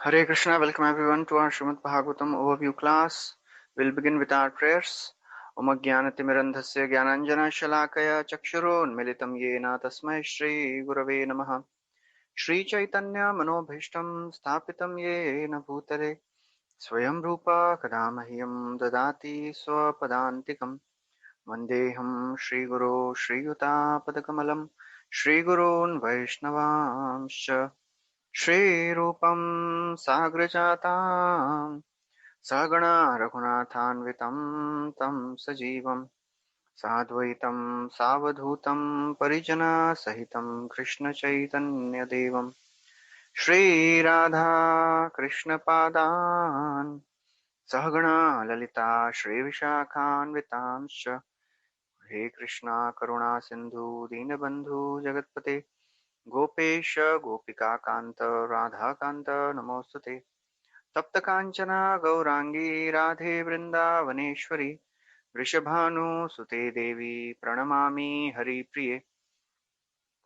Hare Krishna, welcome everyone to our Srimad Bhagavatam overview class. We'll begin with our prayers. Om Jnanatimirandhasya Jnananjana Shalakaya Chakshurun Militam Yena Tasmai Shri Gurave Namaha. Shri Chaitanya Manobhishtam Sthapitam Yena Bhutale Swayam Rupa Kadamahyam Dadati Swapadantikam Vandeham Shri Guru Shri Yuta Padakamalam Shri Gurun Vaishnavamscha श्रीरूपं साग्रजातां सहगणा रघुनाथान्वितं तं सजीवं साद्वैतं सावधूतं परिजनसहितं कृष्णचैतन्यदेवं श्रीराधा कृष्णपादान् सहगणा ललिता श्रीविशाखान्वितांश्च हे कृष्णा करुणा सिन्धु दीनबन्धु जगत्पते गोपेश गोपिकान्त राधाकान्त नमोऽस्तुते तप्त काञ्चना गौराङ्गी राधे वृन्दावनेश्वरी वृषभानुसुते देवी प्रणमामि हरिप्रिये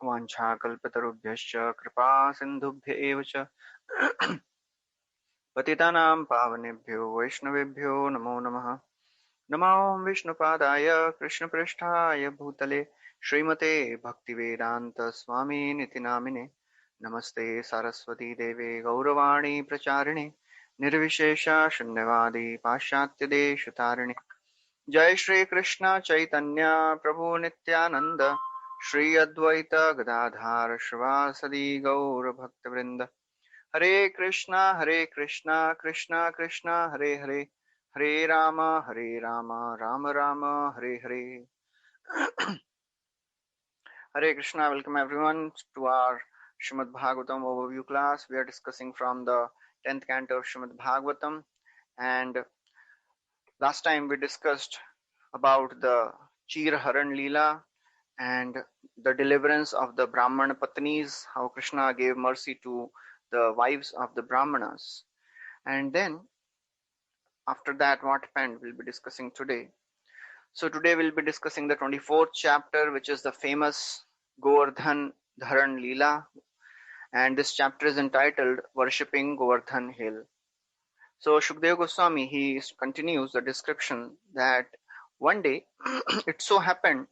वाञ्छाकल्पतरुभ्यश्च कृपा सिन्धुभ्य एव च पतितानां पावनेभ्यो वैष्णवेभ्यो नमो नमः। नमो विष्णुपादाय कृष्णप्रेष्ठाय भूतले श्रीमते भक्तिवेदांत स्वामी निति नामिने नमस्ते सरस्वती देवे गौरवाणी प्रचारिणे निर्विशेष शून्यवादी पाश्चात्य देश तारिणे जय श्री कृष्ण चैतन्य प्रभु नित्यानंद श्री अद्वैत गदाधार श्रीवासदि गौर भक्तवृंद हरे Krishna Krishna Krishna Hare Hare Hare Ram Ram Ram Hare Hare. Hare Krishna, welcome everyone to our Srimad Bhagavatam overview class. We are discussing from the 10th canto of Srimad Bhagavatam, and last time we discussed about the Chir Haran Leela and the deliverance of the Brahmana Patnis, how Krishna gave mercy to the wives of the Brahmanas. And then after that, what happened, we'll be discussing today. So today we'll be discussing the 24th chapter, which is the famous Govardhan Dharan Leela, and this chapter is entitled Worshipping Govardhan Hill. So Shukdev Goswami, he continues the description that one day it so happened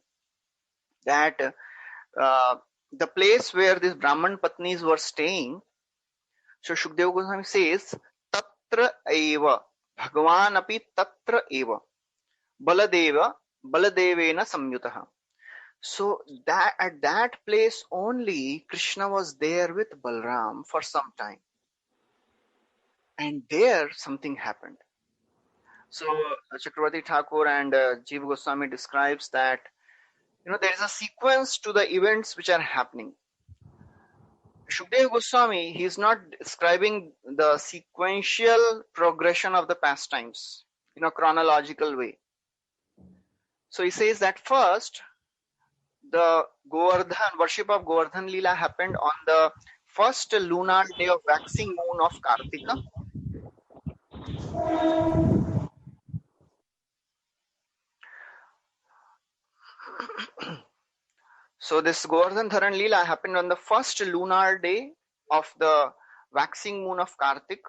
that the place where these Brahman Patnis were staying, so Shukdev Goswami says, Tatra eva, Bhagavan api Tatra eva, Baladevena Samyutaha. So that at that place only Krishna was there with Balram for some time, and there something happened. So Chakravarti Thakur and Jiva Goswami describes that there is a sequence to the events which are happening. Shukdev Goswami, he is not describing the sequential progression of the pastimes in a chronological way. So he says that first the Govardhan worship of Govardhan Leela happened on the first lunar day of waxing moon of Kartika. So this Govardhan Dharan Leela happened on the first lunar day of the waxing moon of Kartik.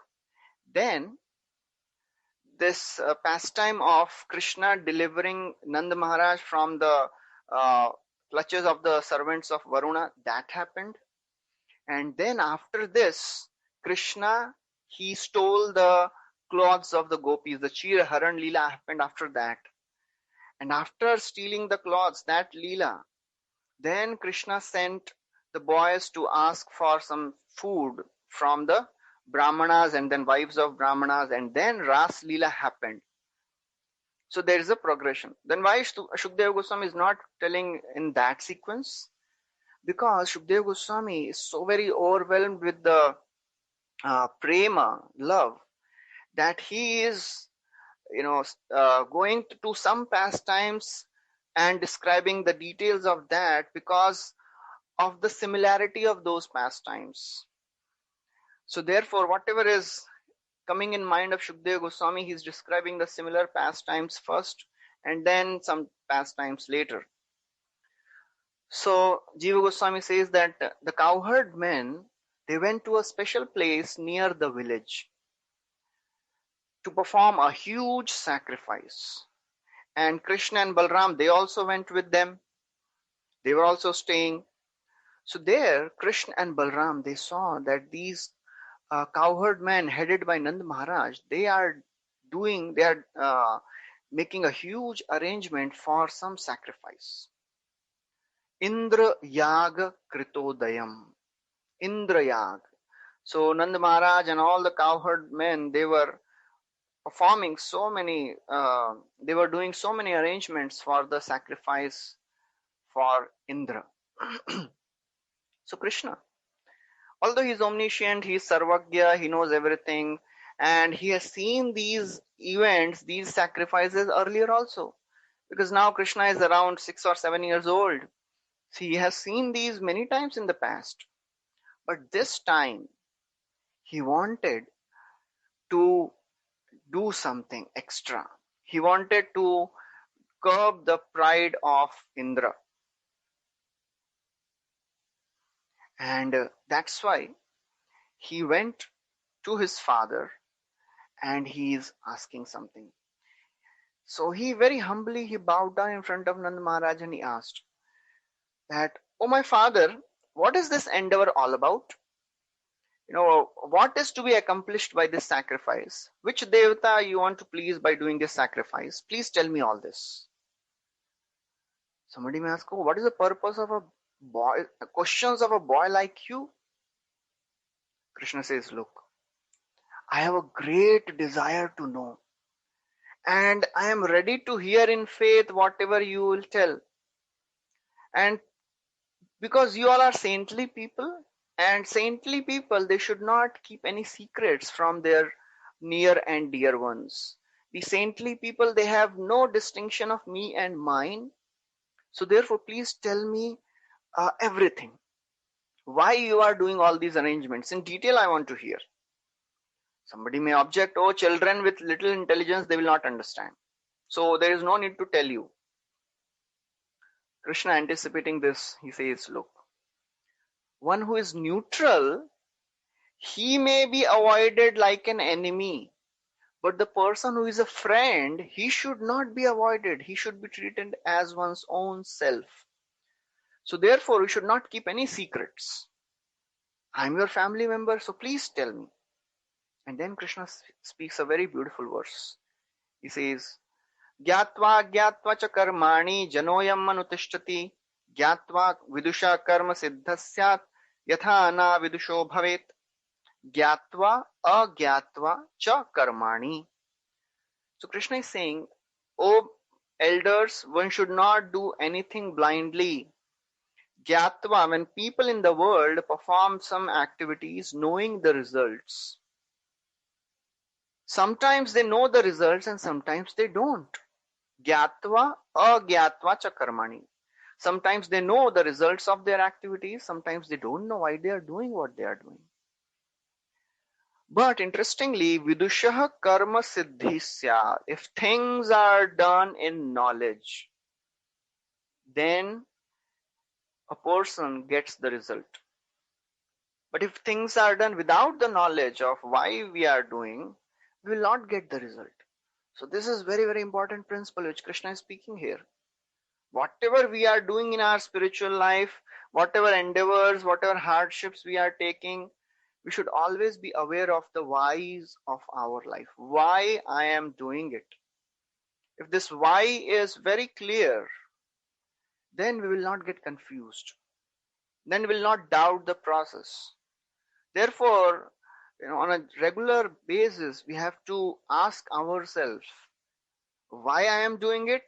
Then this pastime of Krishna delivering Nanda Maharaj from the clutches of the servants of Varuna, that happened. And then after this, Krishna, he stole the clothes of the gopis. The Chir Haran Leela happened after that. And after stealing the clothes, that Leela, then Krishna sent the boys to ask for some food from the Brahmanas and then wives of Brahmanas, and then Ras Leela happened. So there is a progression. Then why Shukdev Goswami is not telling in that sequence? Because Shukdev Goswami is so very overwhelmed with the prema, love, that he is going to some pastimes and describing the details of that because of the similarity of those pastimes. So therefore, whatever is coming in mind of Shukdev Goswami, he is describing the similar pastimes first and then some pastimes later. So Jiva Goswami says that the cowherd men They went to a special place near the village to perform a huge sacrifice. And Krishna and Balram, they also went with them. They were also staying. So there, Krishna and Balram, they saw that these cowherd men headed by Nand Maharaj, they are making a huge arrangement for some sacrifice. Indra Yaga Kritodayam. Indra Yag. So Nand Maharaj and all the cowherd men, they were performing so many, they were doing so many arrangements for the sacrifice for Indra. So Krishna, although he is omniscient, he is Sarvagya, he knows everything, and he has seen these events, these sacrifices earlier also. Because now Krishna is around 6 or 7 years old. So he has seen these many times in the past. But this time, he wanted to do something extra. He wanted to curb the pride of Indra. And that's why he went to his father and he is asking something. So he very humbly, he bowed down in front of Nand Maharaj and he asked that, "Oh my father, what is this endeavor all about? What is to be accomplished by this sacrifice? Which devata you want to please by doing this sacrifice? Please tell me all this." Somebody may ask, "Oh, what is the purpose of a boy, questions of a boy like you?" Krishna says, "Look, I have a great desire to know, and I am ready to hear in faith whatever you will tell. And because you all are saintly people, and saintly people, they should not keep any secrets from their near and dear ones. The saintly people, they have no distinction of me and mine. So therefore, please tell me everything. Why you are doing all these arrangements? In detail, I want to hear." Somebody may object, "Oh, children with little intelligence, they will not understand. So there is no need to tell you." Krishna, anticipating this, he says, "Look, one who is neutral, he may be avoided like an enemy. But the person who is a friend, he should not be avoided. He should be treated as one's own self. So therefore, we should not keep any secrets. I'm your family member, so please tell me." And then Krishna speaks a very beautiful verse. He says, "Gyatva gyatva cha karmani janoyam manutishthati gyatva vidusha karma siddhasyat yatha na vidusho bhavet gyatva agyatva cha karmani." So Krishna is saying, "Oh elders, one should not do anything blindly. Gyatva, when people in the world perform some activities knowing the results, sometimes they know the results and sometimes they don't. Gyatva agyatva cha karmani. Sometimes they know the results of their activities, sometimes they don't know why they are doing what they are doing. But interestingly, vidushaha karma siddhisya, if things are done in knowledge, then a person gets the result. But if things are done without the knowledge of why we are doing, we will not get the result. So this is very, very important principle which Krishna is speaking here. Whatever we are doing in our spiritual life, whatever endeavors, whatever hardships we are taking, we should always be aware of the whys of our life. Why I am doing it. If this why is very clear, then we will not get confused. Then we will not doubt the process. Therefore, on a regular basis, we have to ask ourselves why I am doing it.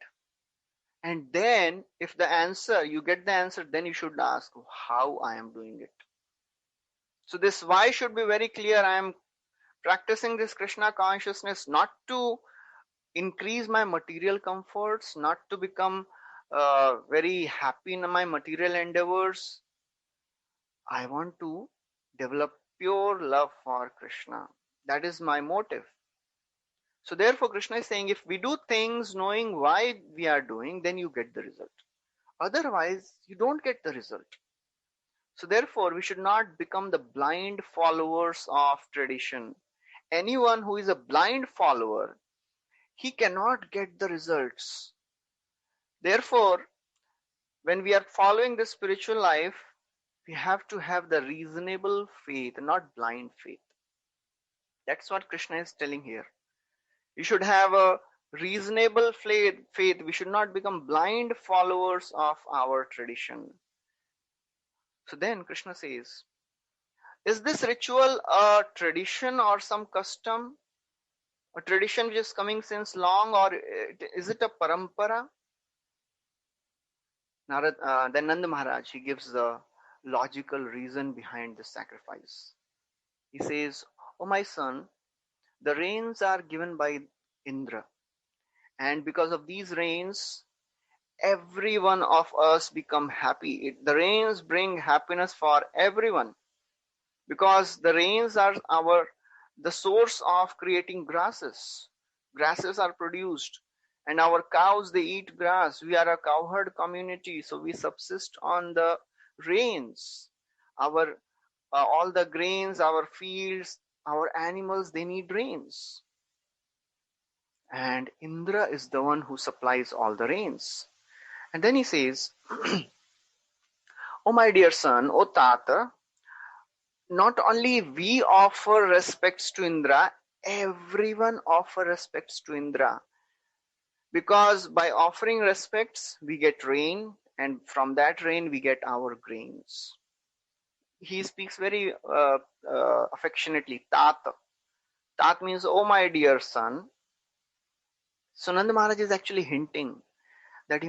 And then if you get the answer, then you should ask how I am doing it. So this why should be very clear. I am practicing this Krishna consciousness not to increase my material comforts, not to become very happy in my material endeavors. I want to develop pure love for Krishna. That is my motive. So therefore Krishna is saying, if we do things knowing why we are doing, then you get the result. Otherwise, you don't get the result. So therefore, we should not become the blind followers of tradition. Anyone who is a blind follower, he cannot get the results. Therefore, when we are following the spiritual life, we have to have the reasonable faith, not blind faith. That's what Krishna is telling here. You should have a reasonable faith. We should not become blind followers of our tradition. So then Krishna says, is this ritual a tradition or some custom? A tradition which is coming since long, or is it a parampara? Then Nanda Maharaj, he gives the logical reason behind this sacrifice. He says, "Oh my son, the rains are given by Indra, and because of these rains, every one of us become happy. The rains bring happiness for everyone, because the rains are the source of creating grasses. Grasses are produced, and our cows, they eat grass. We are a cowherd community, so we subsist on the rains. Our all the grains, our fields, our animals, they need rains, and Indra is the one who supplies all the rains." And then he says, "Oh my dear son, oh Tata, not only we offer respects to Indra, everyone offer respects to Indra. Because by offering respects, we get rain, and from that rain, we get our grains." He speaks very affectionately, Tat. Tat means, "oh my dear son." So Nanda Maharaj is actually hinting that,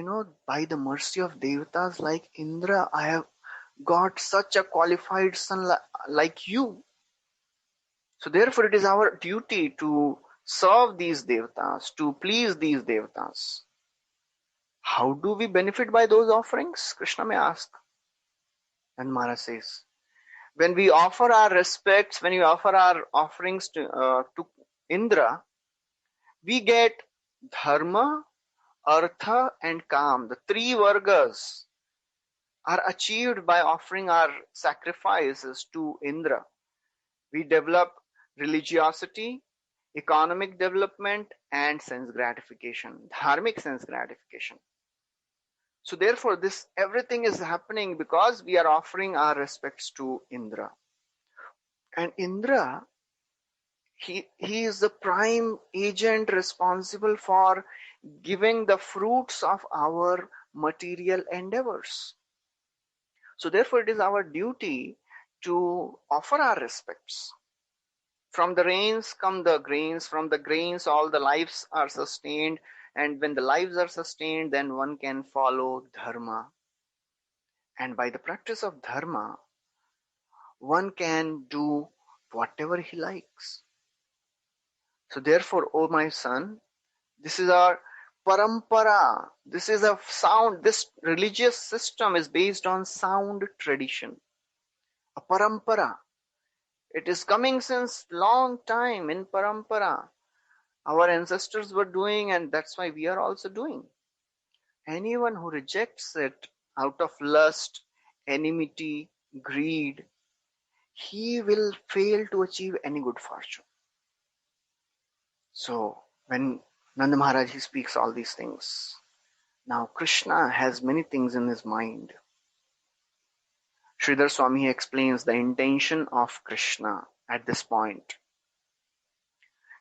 by the mercy of Devatas like Indra, I have got such a qualified son like you. So therefore, it is our duty to serve these Devatas, to please these Devatas. How do we benefit by those offerings? Krishna may ask. And Maharaj says, when we offer our respects, when we offer our offerings to Indra, we get dharma, artha, and kam. The three vargas are achieved by offering our sacrifices to Indra. We develop religiosity, economic development, and sense gratification, dharmic sense gratification. So therefore, this everything is happening because we are offering our respects to Indra. And Indra, he is the prime agent responsible for giving the fruits of our material endeavors. So therefore, it is our duty to offer our respects. From the rains come the grains, from the grains all the lives are sustained, and when the lives are sustained, then one can follow dharma. And by the practice of dharma, one can do whatever he likes. So therefore, O my son, this is our parampara. This is a sound, this religious system is based on sound tradition. A parampara. It is coming since long time in parampara. Our ancestors were doing, and that's why we are also doing. Anyone who rejects it out of lust, enmity, greed, he will fail to achieve any good fortune. So when Nanda Maharaj, he speaks all these things, now Krishna has many things in his mind. Sridhar Swami explains the intention of Krishna at this point.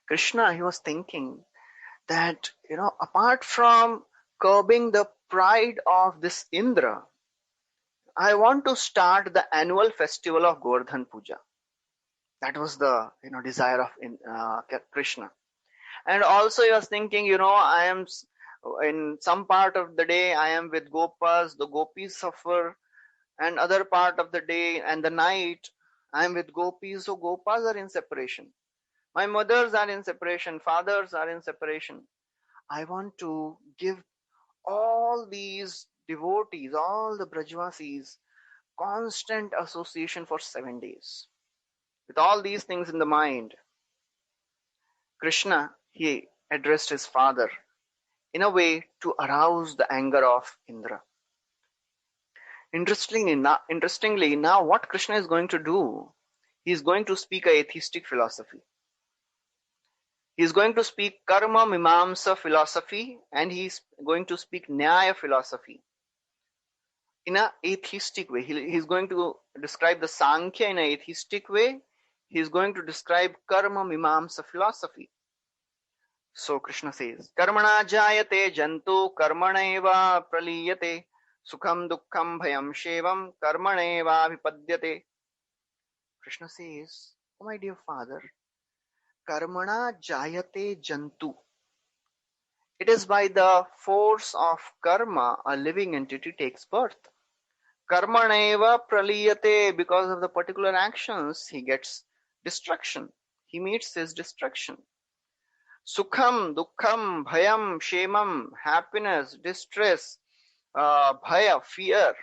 Krishna, he was thinking that, apart from curbing the pride of this Indra, I want to start the annual festival of Govardhan Puja. That was the desire of Krishna. And also he was thinking, I am in some part of the day I am with Gopas, the Gopis suffer, and other part of the day and the night I am with Gopis, so Gopas are in separation. My mothers are in separation, fathers are in separation. I want to give all these devotees, all the Brajvasis, constant association for 7 days. With all these things in the mind, Krishna, he addressed his father in a way to arouse the anger of Indra. Interestingly, now what Krishna is going to do, he is going to speak a atheistic philosophy. He is going to speak karma mimamsa philosophy, and he is going to speak nyaya philosophy in an atheistic way. He is going to describe the Sankhya in an atheistic way. He is going to describe karma mimamsa philosophy. So Krishna says, Karmana jayate jantu karmaneva praliyate sukham dukkham bhayam shevam karmaneva vipadyate. Krishna says, oh my dear father, karmana jayate jantu. It is by the force of karma a living entity takes birth. Karmaneva praliyate, because of the particular actions he gets destruction. He meets his destruction. Sukham, dukkham, bhayam, shemam, happiness, distress, bhaya, fear.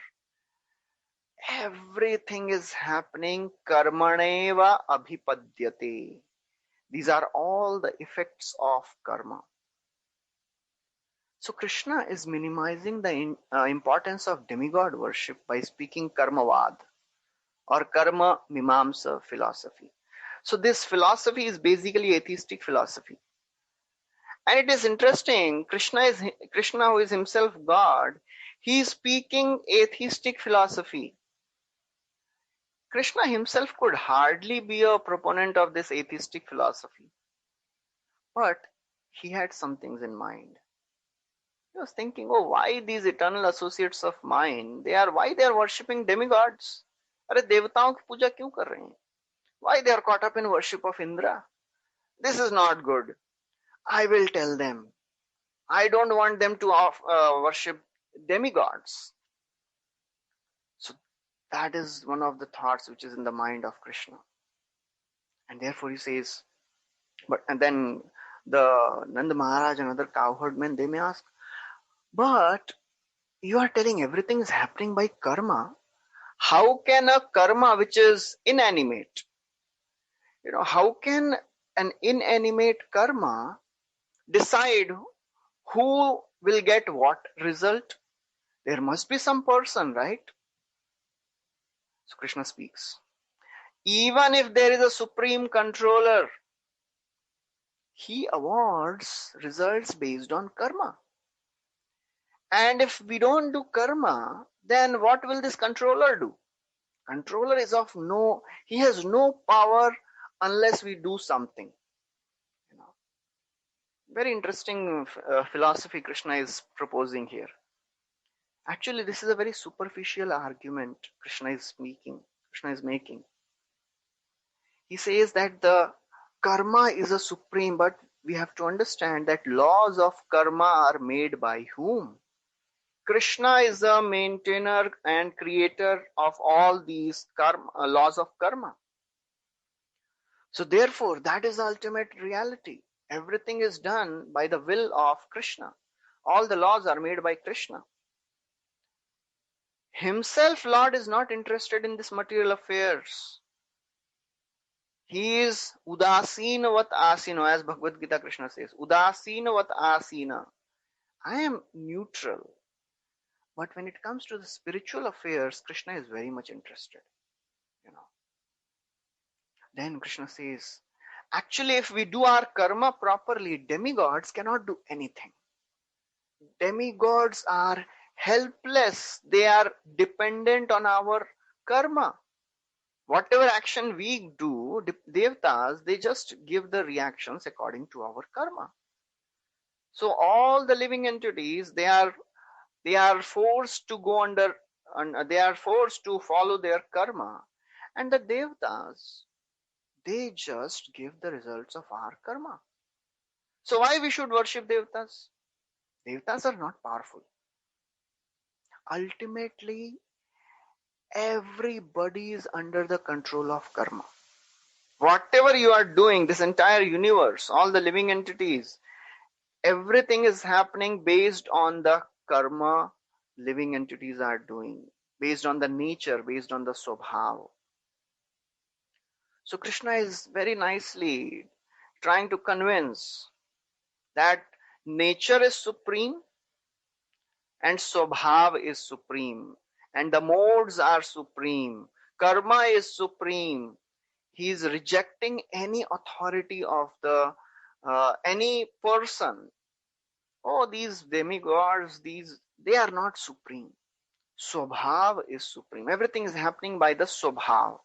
Everything is happening karmaneva abhipadyate. These are all the effects of karma. So Krishna is minimizing the importance of demigod worship by speaking karmavad or karma mimamsa philosophy. So this philosophy is basically atheistic philosophy. And it is interesting, Krishna, who is himself God, he is speaking atheistic philosophy. Krishna himself could hardly be a proponent of this atheistic philosophy. But he had some things in mind. He was thinking, oh, why these eternal associates of mine, why they are worshipping demigods? अरे देवताओं की पूजा क्यों कर रहे हैं? Why they are caught up in worship of Indra? This is not good. I will tell them. I don't want them to worship demigods. So that is one of the thoughts which is in the mind of Krishna. And therefore he says, and then the Nanda Maharaj and other cowherd men, they may ask, but you are telling everything is happening by karma. How can a karma which is inanimate, how can an inanimate karma decide who will get what result? There must be some person, right? So Krishna speaks. Even if there is a supreme controller, he awards results based on karma. And if we don't do karma, then what will this controller do? Controller is he has no power unless we do something. Very interesting philosophy Krishna is proposing here. Actually, this is a very superficial argument Krishna is making. He says that the karma is a supreme, but we have to understand that laws of karma are made by whom? Krishna is the maintainer and creator of all these laws of karma. So therefore, that is the ultimate reality. Everything is done by the will of Krishna. All the laws are made by Krishna. Himself, Lord, is not interested in this material affairs. He is udasinavat asino, as Bhagavad Gita Krishna says. Udasinavat asina. I am neutral. But when it comes to the spiritual affairs, Krishna is very much interested. Then Krishna says, actually, if we do our karma properly, demigods cannot do anything. Demigods are helpless. They are dependent on our karma. Whatever action we do, devatas, they just give the reactions according to our karma. So all the living entities, they are forced to go under, they are forced to follow their karma. And the devatas, they just give the results of our karma. So why we should worship devatas? Devatas are not powerful. Ultimately, everybody is under the control of karma. Whatever you are doing, this entire universe, all the living entities, everything is happening based on the karma living entities are doing, based on the nature, based on the swabhav. So Krishna is very nicely trying to convince that nature is supreme and swabhav is supreme. and the modes are supreme. Karma is supreme. He is rejecting any authority of the any person. Oh, these demigods, they are not supreme. Swabhav is supreme. Everything is happening by the Swabhav.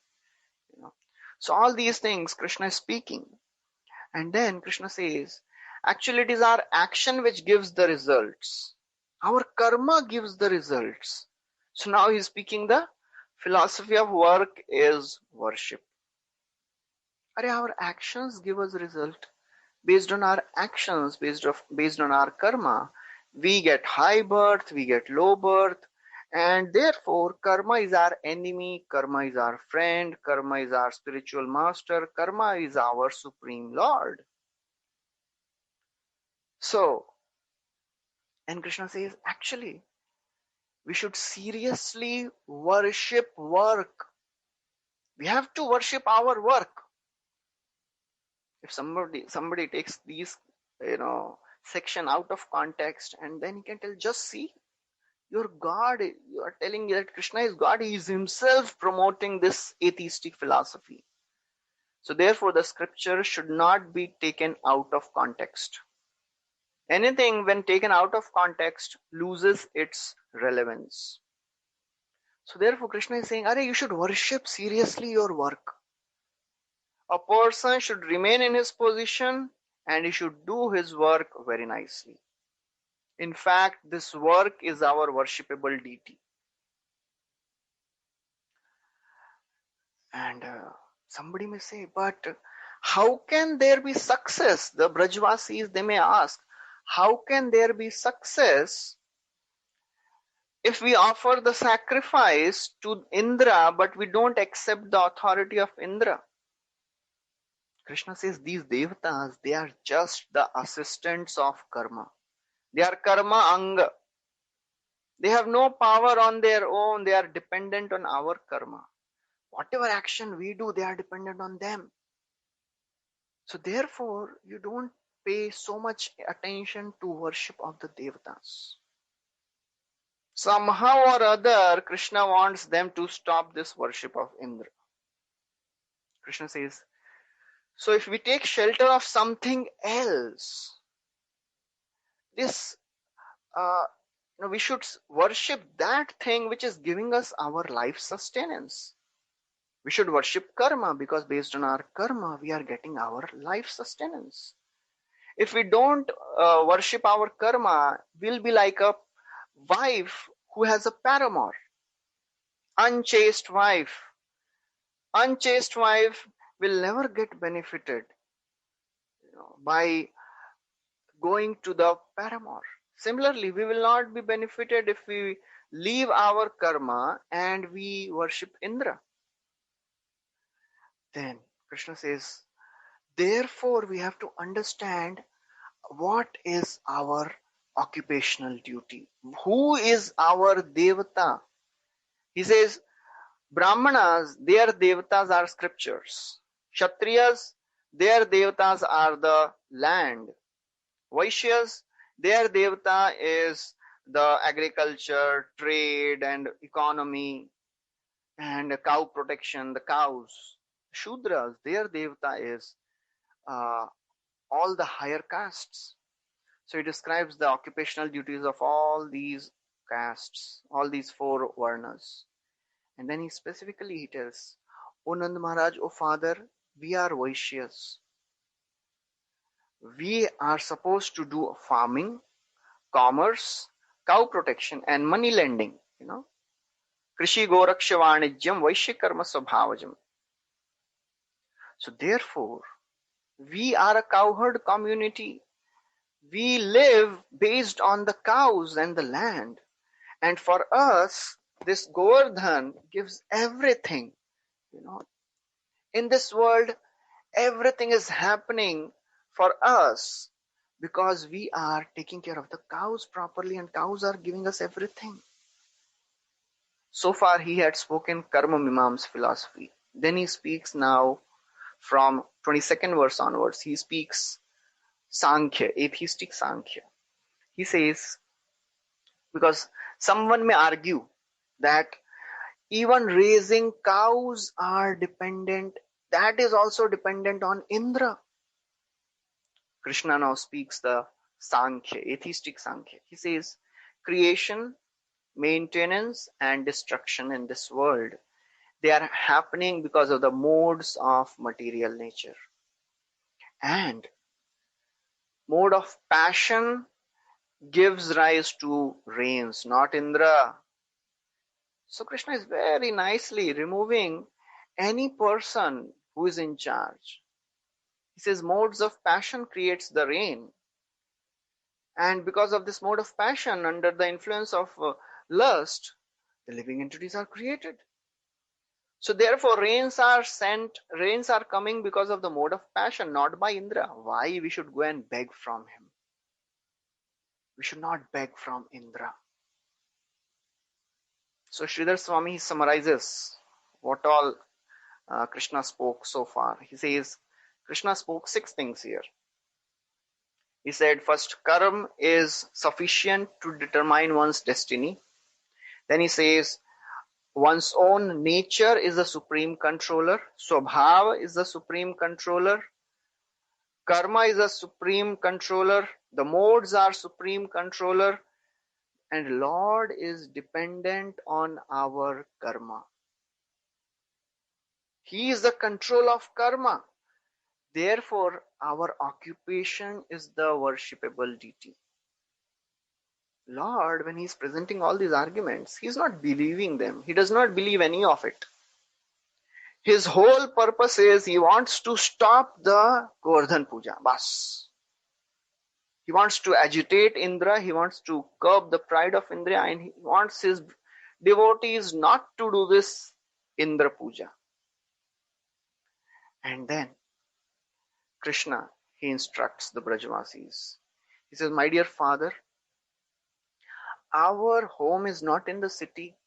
So all these things Krishna is speaking. And then Krishna says, actually it is our action which gives the results. Our karma gives the results. So now he's speaking the philosophy of work is worship. Our actions give us result. Based on our actions, based on our karma, we get high birth, we get low birth, and therefore karma is our enemy, karma is our friend, karma is our spiritual master, karma is our supreme lord. So, and Krishna says, actually, we should seriously worship work. We have to worship our work. If somebody takes these, section out of context, and then he can tell, just see, your God, you are telling that Krishna is God, he is himself promoting this atheistic philosophy. So therefore, the scripture should not be taken out of context. Anything when taken out of context loses its relevance. So therefore, Krishna is saying, you should worship seriously your work. A person should remain in his position and he should do his work very nicely. In fact, this work is our worshipable deity. And somebody may say, but how can there be success? The Brajvasis, they may ask, how can there be success if we offer the sacrifice to Indra, but we don't accept the authority of Indra? Krishna says these devatas, they are just the assistants of karma. They are karma anga. They have no power on their own. They are dependent on our karma. Whatever action we do, they are dependent on them. So therefore, you don't pay so much attention to worship of the devatas. Somehow or other, Krishna wants them to stop this worship of Indra. Krishna says, so if we take shelter of something else, this we should worship that thing which is giving us our life sustenance. We should worship karma because based on our karma, we are getting our life sustenance. If we don't worship our karma, we'll be like a wife who has a paramour. Unchaste wife. Unchaste wife will never get benefited by going to the paramour. Similarly, we will not be benefited if we leave our karma and we worship Indra. Then Krishna says, therefore we have to understand what is our occupational duty. Who is our devata? He says, Brahmanas, their devatas are scriptures. Kshatriyas, their devatas are the land. Vaishyas, their devata is the agriculture, trade and economy and cow protection, the cows. Shudras, their devata is all the higher castes. So he describes the occupational duties of all these castes, all these four varnas. And then he specifically tells, O Nand Maharaj, O father, we are Vaishyas. We are supposed to do farming, commerce, cow protection and money lending. Krishi Goraksha Vanijyam Vaishya Karma Swabhavajam. So therefore, we are a cowherd community. We live based on the cows and the land. And for us, this Govardhan gives everything. In this world, everything is happening for us because we are taking care of the cows properly and cows are giving us everything. So far, he had spoken Karma Mimam's philosophy. Then he speaks now from 22nd verse onwards. He speaks Sankhya, atheistic Sankhya. He says, because someone may argue that Even raising cows are dependent. That is also dependent on Indra. Krishna now speaks the Sankhya, atheistic Sankhya. He says, creation, maintenance, and destruction in this world, they are happening because of the modes of material nature. And mode of passion gives rise to rains, not Indra. So Krishna is very nicely removing any person who is in charge. He says modes of passion creates the rain. And because of this mode of passion, under the influence of lust, the living entities are created. So therefore rains are coming because of the mode of passion, not by Indra. Why we should go and beg from him? We should not beg from Indra. So Sridhar Swami summarizes what all Krishna spoke so far. He says, Krishna spoke 6 things here. He said, first, karma is sufficient to determine one's destiny. Then he says, one's own nature is the supreme controller. Swabhava is the supreme controller. Karma is the supreme controller. The modes are supreme controller. And Lord is dependent on our karma. He is the control of karma. Therefore, our occupation is the worshipable deity. Lord, when he's presenting all these arguments, he's not believing them. He does not believe any of it. His whole purpose is he wants to stop the Govardhan Puja. Bas. He wants to agitate Indra. He wants to curb the pride of Indra, and he wants his devotees not to do this Indra Puja. And then Krishna, he instructs the Brajavasis. He says, my dear father, our home is not in the city.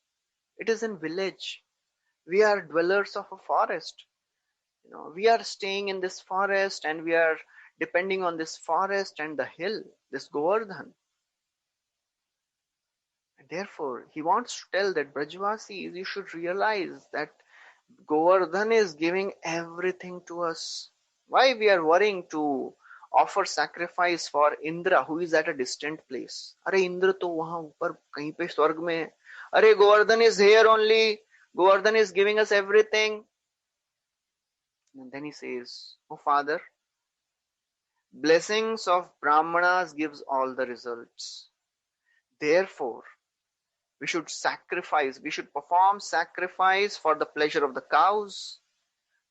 It is in village. We are dwellers of a forest. We are staying in this forest and we are depending on this forest and the hill, this Govardhan. And therefore, he wants to tell that Brajavasis, you should realize that Govardhan is giving everything to us. Why we are worrying to offer sacrifice for Indra, who is at a distant place? Arey Indra to wahan upar kahin pe swarg mein hai. Arey Govardhan is here only. Govardhan is giving us everything. And then he says, oh father, blessings of Brahmanas gives all the results. Therefore, we should sacrifice, we should perform sacrifice for the pleasure of the cows,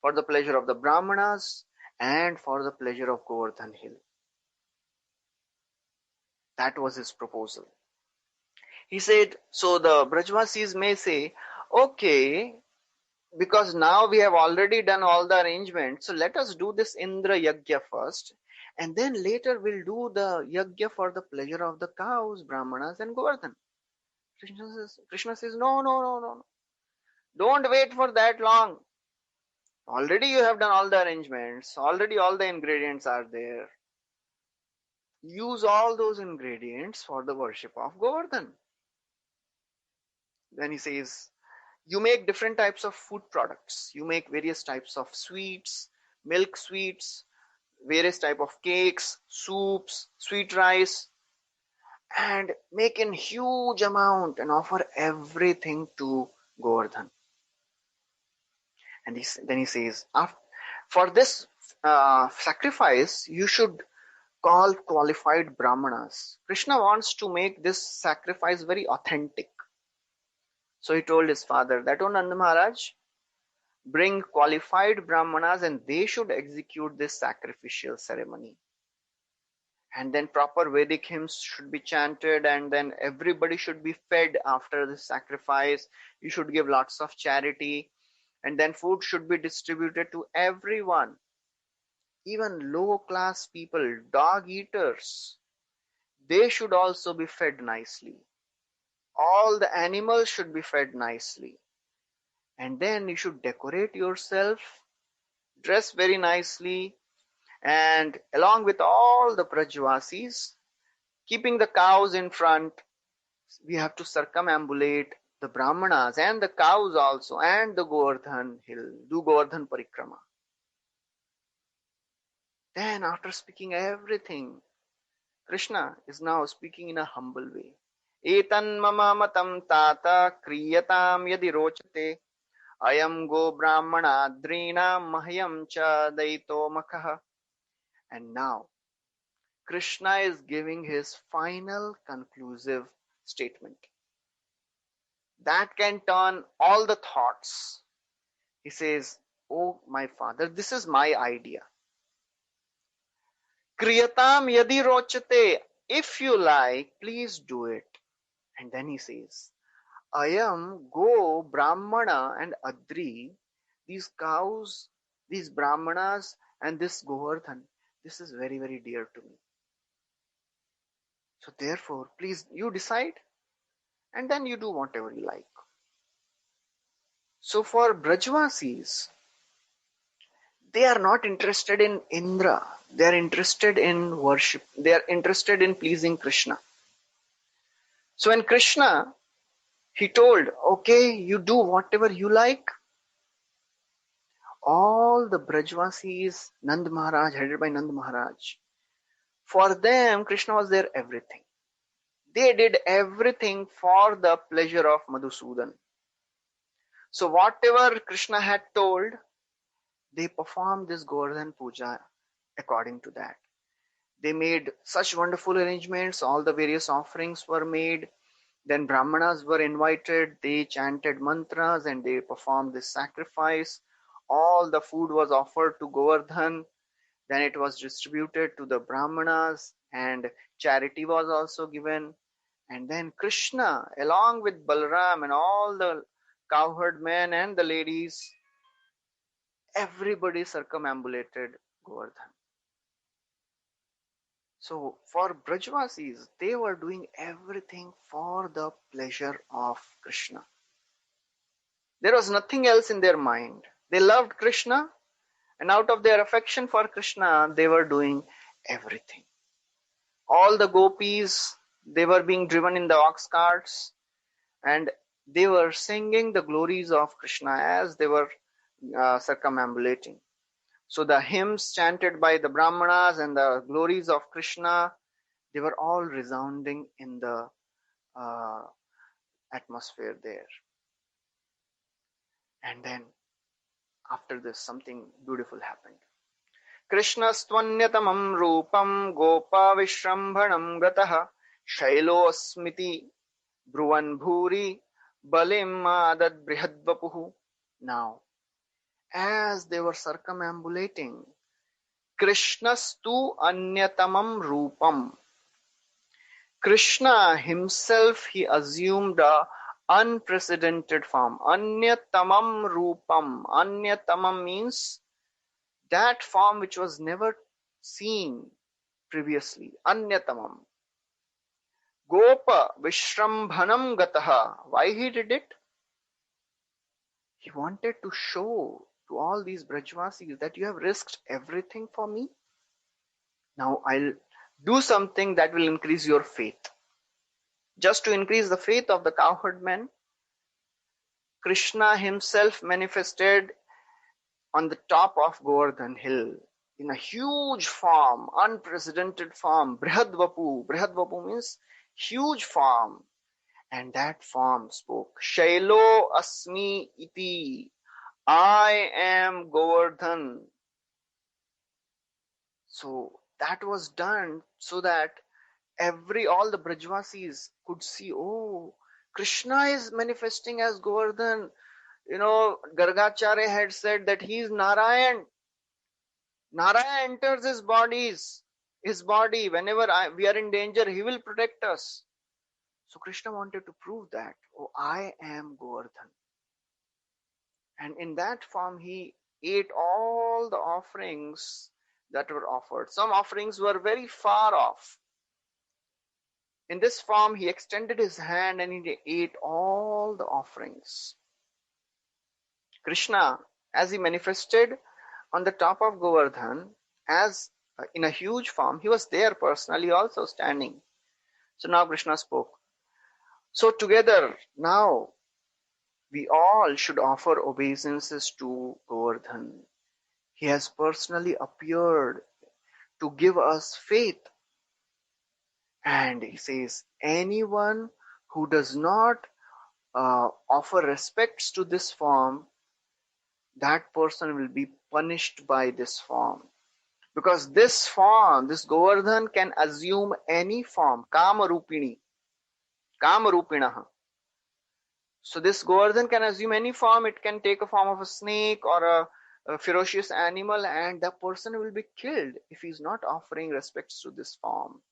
for the pleasure of the Brahmanas, and for the pleasure of Govardhan Hill. That was his proposal. He said, so the Brajavasis may say, okay, because now we have already done all the arrangements, so let us do this Indra Yagya first, and then later we'll do the Yagya for the pleasure of the cows, Brahmanas, and Govardhan. Krishna says, no. Don't wait for that long. Already you have done all the arrangements. Already all the ingredients are there. Use all those ingredients for the worship of Govardhan. Then he says, you make different types of food products. You make various types of sweets, milk sweets, various type of cakes, soups, sweet rice, and make in huge amount and offer everything to Govardhan. And then he says, for this sacrifice, you should call qualified Brahmanas. Krishna wants to make this sacrifice very authentic. So he told his father that, oh Nanda Maharaj, bring qualified Brahmanas and they should execute this sacrificial ceremony. And then proper Vedic hymns should be chanted, and then everybody should be fed after the sacrifice. You should give lots of charity. And then food should be distributed to everyone. Even low class people, dog eaters, they should also be fed nicely. All the animals should be fed nicely. And then you should decorate yourself, dress very nicely, and along with all the Brajavasis, keeping the cows in front, we have to circumambulate the Brahmanas and the cows also and the Govardhan hill, do Govardhan Parikrama. Then after speaking everything, Krishna is now speaking in a humble way. Etan mama matam tata kriyatam yadi rochate ayam go brahmana drina mahyam cha daito makaha. And now Krishna is giving his final conclusive statement that can turn all the thoughts. He says, "Oh my father, this is my idea. Kriyatam yadi rochate, if you like, please do it." And then he says, Ayam, Go, Brahmana and Adri, these cows, these Brahmanas and this Govardhan, this is very, very dear to me. So therefore, please, you decide and then you do whatever you like. So for Brajvasis, they are not interested in Indra. They are interested in worship. They are interested in pleasing Krishna. So when Krishna, he told, okay, you do whatever you like, all the Brajvasis, Nand Maharaj, headed by Nand Maharaj, for them, Krishna was their everything. They did everything for the pleasure of Madhusudan. So whatever Krishna had told, they performed this Govardhan Puja according to that. They made such wonderful arrangements, all the various offerings were made. Then Brahmanas were invited, they chanted mantras and they performed this sacrifice. All the food was offered to Govardhan. Then it was distributed to the Brahmanas and charity was also given. And then Krishna, along with Balaram and all the cowherd men and the ladies, everybody circumambulated Govardhan. So for Brajvasis, they were doing everything for the pleasure of Krishna. There was nothing else in their mind. They loved Krishna, and out of their affection for Krishna, they were doing everything. All the gopis, they were being driven in the ox carts, and they were singing the glories of Krishna as they were circumambulating. So the hymns chanted by the Brahmanas and the glories of Krishna, they were all resounding in the atmosphere there. And then after this, something beautiful happened. Krishnastvanytamam rupam gopa vishrambhanam gataha shailosmiti bruvan bhuri balim madad brihadvapuhu. Now, as they were circumambulating, Krishnastu anyatamam rupam. Krishna himself, he assumed a unprecedented form. Anyatamam rupam. Anyatamam means that form which was never seen previously. Anyatamam. Gopa vishrambhanam gataha. Why he did it? He wanted to show to all these Brajvasis that you have risked everything for me. Now I'll do something that will increase your faith. Just to increase the faith of the cowherd men, Krishna himself manifested on the top of Govardhan hill in a huge form, unprecedented form, Brihadvapu. Brihadvapu means huge form. And that form spoke, Shailo Asmi Iti. I am Govardhan. So that was done so that all the Brajvasis could see, oh, Krishna is manifesting as Govardhan. You know, Gargacharya had said that he is Narayan. Narayan enters his body. Whenever we are in danger, he will protect us. So Krishna wanted to prove that, oh, I am Govardhan. And in that form, he ate all the offerings that were offered. Some offerings were very far off. In this form, he extended his hand and he ate all the offerings. Krishna, as he manifested on the top of Govardhan, as in a huge form, he was there personally also standing. So now Krishna spoke. So together, now We all should offer obeisances to Govardhan. He has personally appeared to give us faith. And he says, anyone who does not offer respects to this form, that person will be punished by this form. Because this form, this Govardhan can assume any form, Kama Rupini, Kama Rupinaha. So this Govardhan can assume any form. It can take a form of a snake or a ferocious animal, and the person will be killed if he is not offering respects to this form.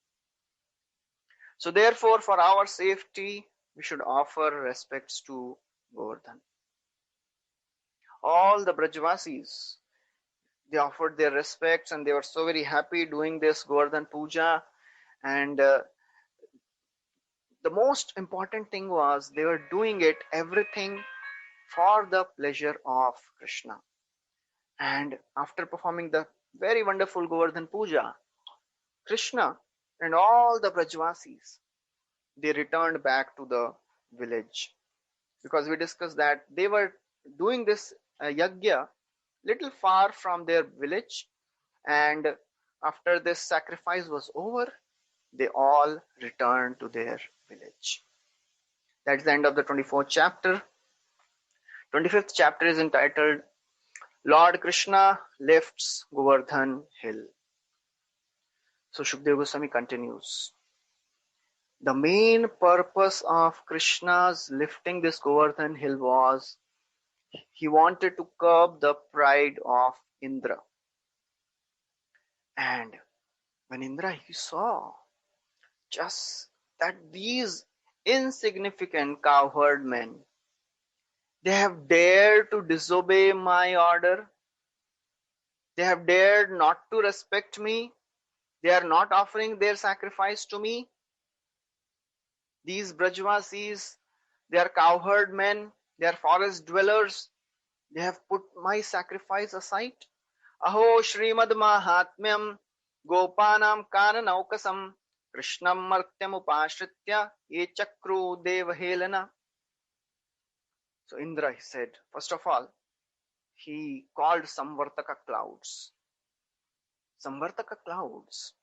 So therefore, for our safety, we should offer respects to Govardhan. All the Brajvasis, they offered their respects and they were so very happy doing this Govardhan Puja. And the most important thing was they were doing it everything for the pleasure of Krishna. And after performing the very wonderful Govardhan Puja, Krishna and all the Brajvasis, they returned back to the village. Because we discussed that they were doing this yagya little far from their village, and after this sacrifice was over, they all returned to their village. That's the end of the 24th chapter. 25th chapter is entitled Lord Krishna Lifts Govardhan Hill. So Shukdev Goswami continues. The main purpose of Krishna's lifting this Govardhan Hill was he wanted to curb the pride of Indra. And when Indra he saw just that these insignificant cowherd men, they have dared to disobey my order, they have dared not to respect me, they are not offering their sacrifice to me. These Brajvasis, they are cowherd men, they are forest dwellers, they have put my sacrifice aside. Aho Srimad Mahatmyam Gopanam Kananaukasam Krishnam Martyam Upashritya Ye Chakru Devahelana. So Indra, he said, first of all, he called Samvartaka clouds. Samvartaka clouds.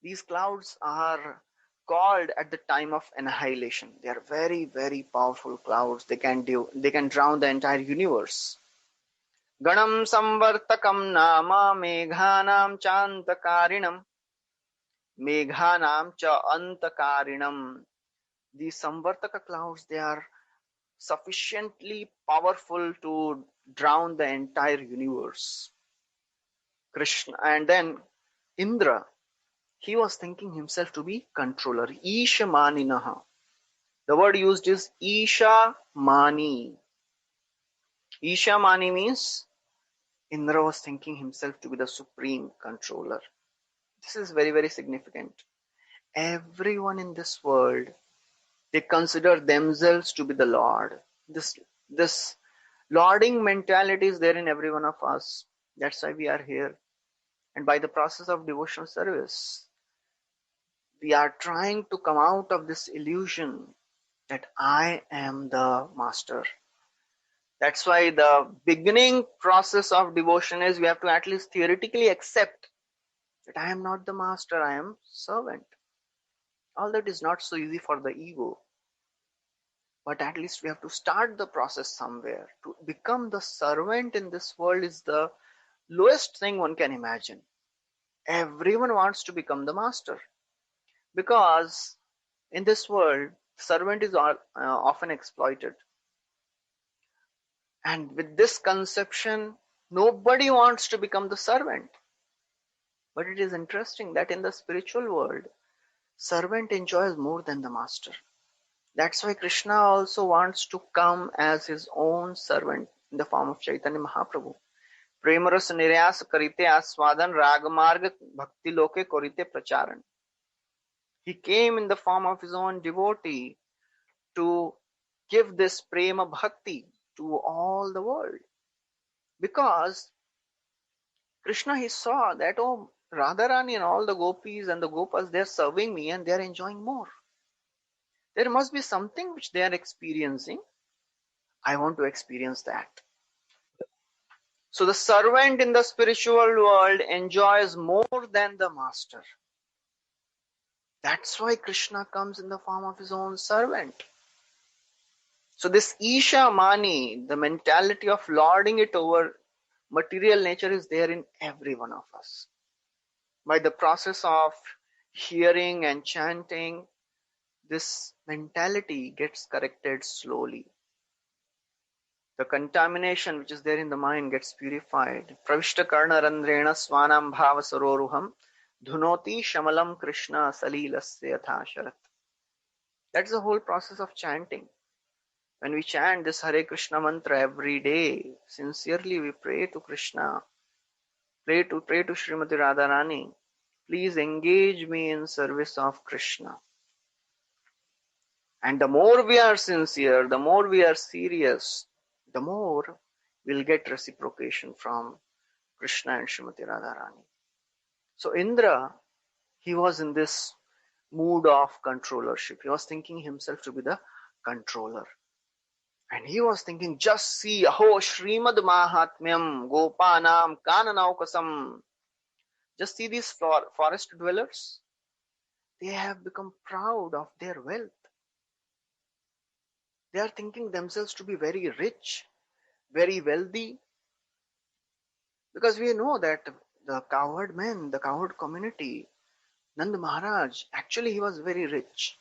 These clouds are called at the time of annihilation. They are very, very powerful clouds. They can drown the entire universe. Ganam Samvartakam Nama Meghanam Chantakarinam Meghanam Cha Antakarinam. These Samvartaka clouds, they are sufficiently powerful to drown the entire universe. Krishna, and then Indra, he was thinking himself to be controller. Isha Maninaha. The word used is Isha Mani. Isha Mani means Indra was thinking himself to be the supreme controller. This is very, very significant. Everyone in this world, they consider themselves to be the Lord. This lording mentality is there in every one of us. That's why we are here. And by the process of devotional service, we are trying to come out of this illusion that I am the master. That's why the beginning process of devotion is we have to at least theoretically accept that I am not the master, I am servant. All that is not so easy for the ego. But at least we have to start the process somewhere. To become the servant in this world is the lowest thing one can imagine. Everyone wants to become the master. Because in this world, servant is often exploited. And with this conception, nobody wants to become the servant. But it is interesting that in the spiritual world, servant enjoys more than the master. That's why Krishna also wants to come as his own servant in the form of Chaitanya Mahaprabhu. Premaras niryas karite aswadan ragamarga bhakti loke korite pracharan. He came in the form of his own devotee to give this prema bhakti to all the world. Because Krishna, he saw that, oh, Radharani and all the gopis and the gopas, they are serving me and they are enjoying more. There must be something which they are experiencing. I want to experience that. So the servant in the spiritual world enjoys more than the master. That's why Krishna comes in the form of his own servant. So this Isha Mani, the mentality of lording it over material nature, is there in every one of us. By the process of hearing and chanting, this mentality gets corrected slowly. The contamination which is there in the mind gets purified. Pravishta karna randrena swanam bhava saroruham dhunoti shamalam krishna salilasya yatha sharat. That's the whole process of chanting. When we chant this Hare Krishna mantra every day, sincerely we pray to Krishna, pray to Srimati Radharani, please engage me in service of Krishna. And the more we are sincere, the more we are serious, the more we'll get reciprocation from Krishna and Srimati Radharani. So Indra, he was in this mood of controllership. He was thinking himself to be the controller. And he was thinking, just see, aho Srimad Mahatmyam Gopanam Kananaukasam. Just see these forest dwellers. They have become proud of their wealth. They are thinking themselves to be very rich, very wealthy. Because we know that the cowherd men, the cowherd community, Nand Maharaj, actually he was very rich.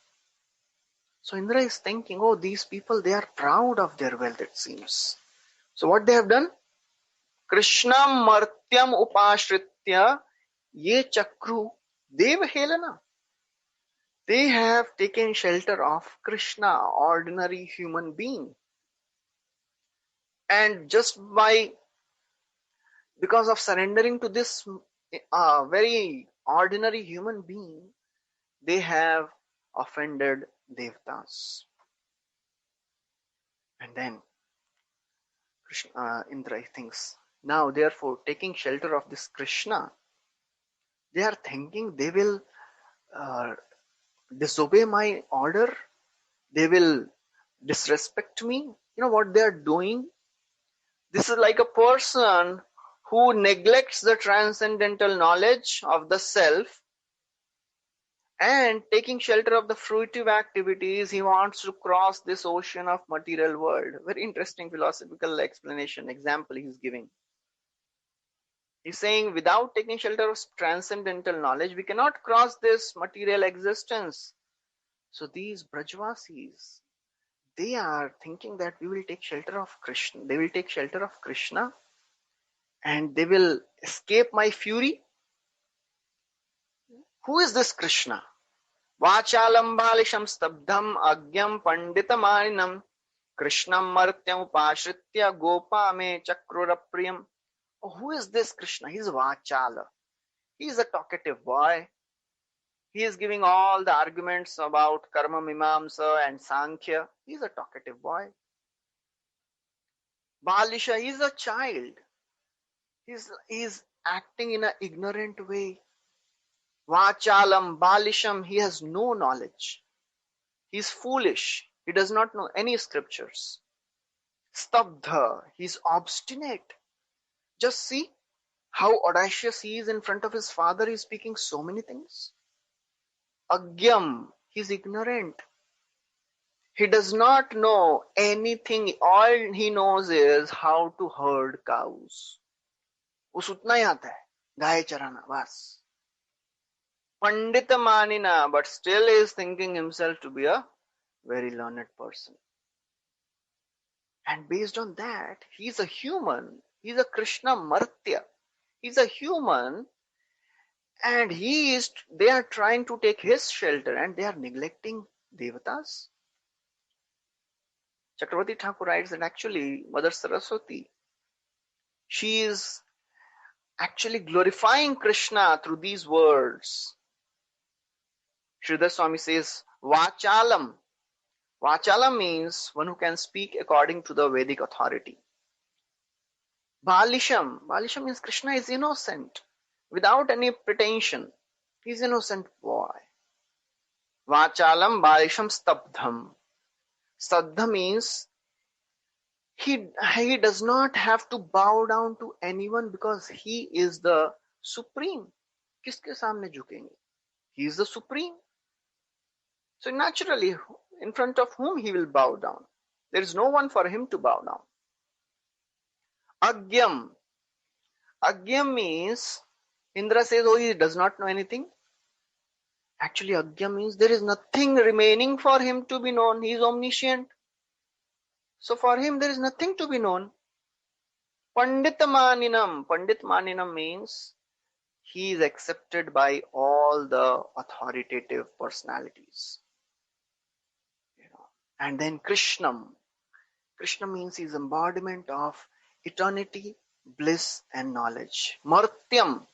So Indra is thinking, oh, these people, they are proud of their wealth, it seems. So what they have done? Krishnam martyam upashritya ye chakru devahelana. They have taken shelter of Krishna, ordinary human being. And just because of surrendering to this very ordinary human being, they have offended Devatas. And then Indra thinks, now therefore taking shelter of this Krishna, they are thinking they will disobey my order, they will disrespect me. You know what they are doing? This is like a person who neglects the transcendental knowledge of the self and taking shelter of the fruitive activities, he wants to cross this ocean of material world. Very interesting philosophical explanations, example he's giving. He's saying without taking shelter of transcendental knowledge, we cannot cross this material existence. So these Brajvasis, they are thinking that we will take shelter of Krishna. They will take shelter of Krishna and they will escape my fury. Who is this Krishna? Vachalam balisham stabdham agyam panditamaninam Krishnam martyam upashritya gopa me chakrurapriyam. Oh, who is this Krishna? He's Vachala. He's a talkative boy. He is giving all the arguments about karma mimamsa and sankhya. He's a talkative boy. Balisha, he's a child. He's acting in an ignorant way. Vachalam, Balisham, he has no knowledge. He's foolish. He does not know any scriptures. Stabdha, he's obstinate. Just see how audacious he is in front of his father. He's speaking so many things. Agyam, he's ignorant. He does not know anything. All he knows is how to herd cows. उस उतना ही आता है, गाय चराना, बस. Pandita Manina, but still is thinking himself to be a very learned person. And based on that, he's a human. He's a Krishna Martya. He's a human, and they are trying to take his shelter and they are neglecting Devatas. Chakravarti Thakur writes that actually Mother Saraswati, she is actually glorifying Krishna through these words. Sridhar Swami says, Vachalam. Vachalam means one who can speak according to the Vedic authority. Balisham. Balisham means Krishna is innocent, without any pretension. He's innocent boy. Vachalam Balisham Stabdham. Stabdha means He does not have to bow down to anyone because he is the supreme. किसके सामने झुकेंगे? He is the supreme. So naturally, in front of whom he will bow down? There is no one for him to bow down. Agyam. Agyam means Indra says, oh, he does not know anything. Actually, Agyam means there is nothing remaining for him to be known. He is omniscient. So for him, there is nothing to be known. Pandit Maninam. Pandit Maninam means he is accepted by all the authoritative personalities. And then Krishnam. Krishna means he is embodiment of eternity, bliss and knowledge. Martyam.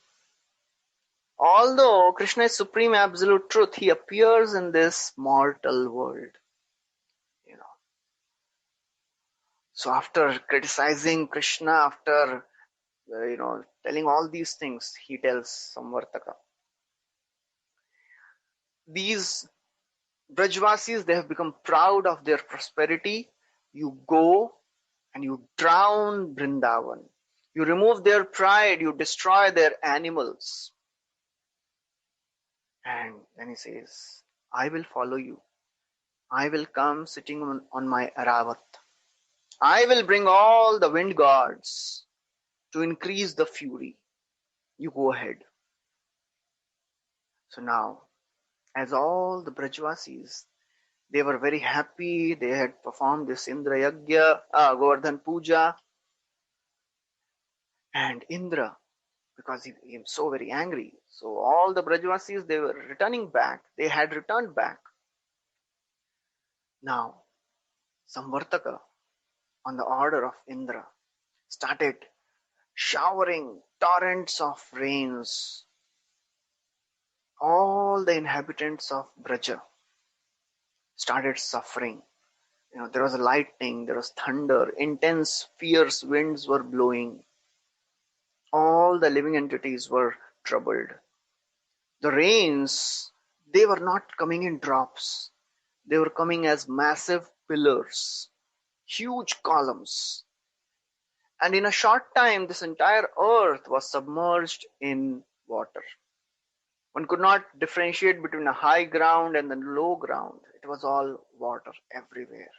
Although Krishna is supreme absolute truth, he appears in this mortal world. So after criticizing Krishna, after telling all these things, he tells Samvartaka. These Brajvasis, they have become proud of their prosperity. You go and you drown Vrindavan. You remove their pride, you destroy their animals. And then he says, I will follow you. I will come sitting on my Aravat. I will bring all the wind gods to increase the fury. You go ahead. So now, as all the Brajvasis, they were very happy. They had performed this Indra Yagya, Govardhan Puja. And Indra, because he was so very angry. So all the Brajvasis, they were returning back. They had returned back. Now, Samvartaka, on the order of Indra, started showering torrents of rains. All the inhabitants of Braja started suffering. There was lightning, there was thunder, intense, fierce winds were blowing. All the living entities were troubled. The rains, they were not coming in drops. They were coming as massive pillars, huge columns. And in a short time, this entire earth was submerged in water. One could not differentiate between a high ground and the low ground. It was all water everywhere.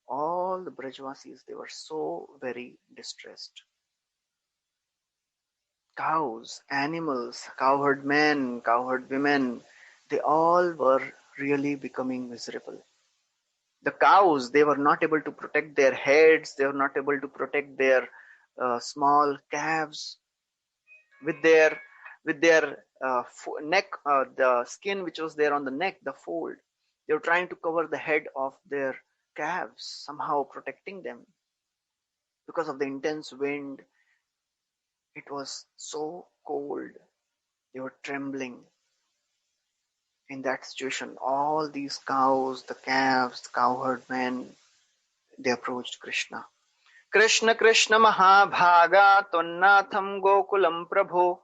All the Brajvasis, they were so very distressed. Cows, animals, cowherd men, cowherd women, they all were really becoming miserable. The cows, they were not able to protect their heads, they were not able to protect their small calves with their neck, the skin which was there on the neck, the fold. They were trying to cover the head of their calves, somehow protecting them. Because of the intense wind, it was so cold. They were trembling. In that situation, all these cows, the calves, the cowherd men, they approached Krishna. Krishna, Krishna Mahabhaga, Tvannatham Gokulam Prabho,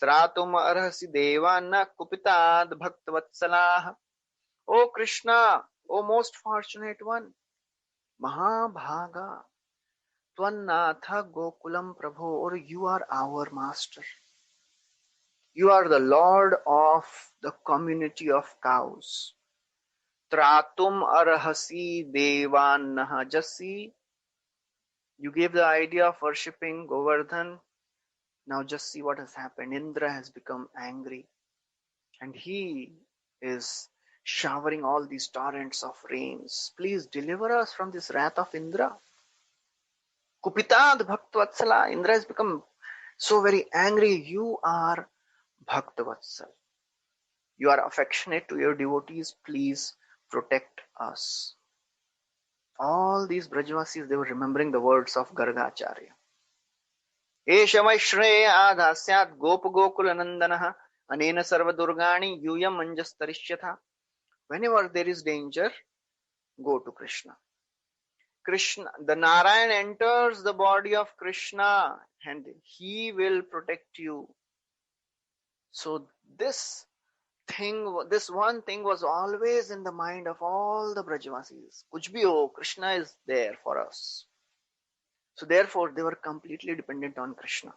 Sratum Arhasi Devana Kupitad Bhaktvatsalah. O Krishna, O most fortunate one, Mahabhaga, Tvannatha Gokulam Prabho, or you are our master. You are the Lord of the community of cows. Tratum Arhasi Devanaha Jasi. You gave the idea of worshipping Govardhan. Now just see what has happened. Indra has become angry. And he is showering all these torrents of rains. Please deliver us from this wrath of Indra. Kupitad Bhaktvatsala. Indra has become so very angry. You are Bhaktvatsal. You are affectionate to your devotees. Please protect us. All these Brajvasis, they were remembering the words of Gargacharya. Esha Vaishreya Adhasyat Gopa Gokula Nandanaha Anena Sarva Durgani Yuyam Anjastarishyatha. Whenever there is danger, go to Krishna. Krishna, the Narayan enters the body of Krishna and he will protect you. So this this one thing was always in the mind of all the Brajavasis. Kuch bhi ho, Krishna is there for us. So therefore, they were completely dependent on Krishna.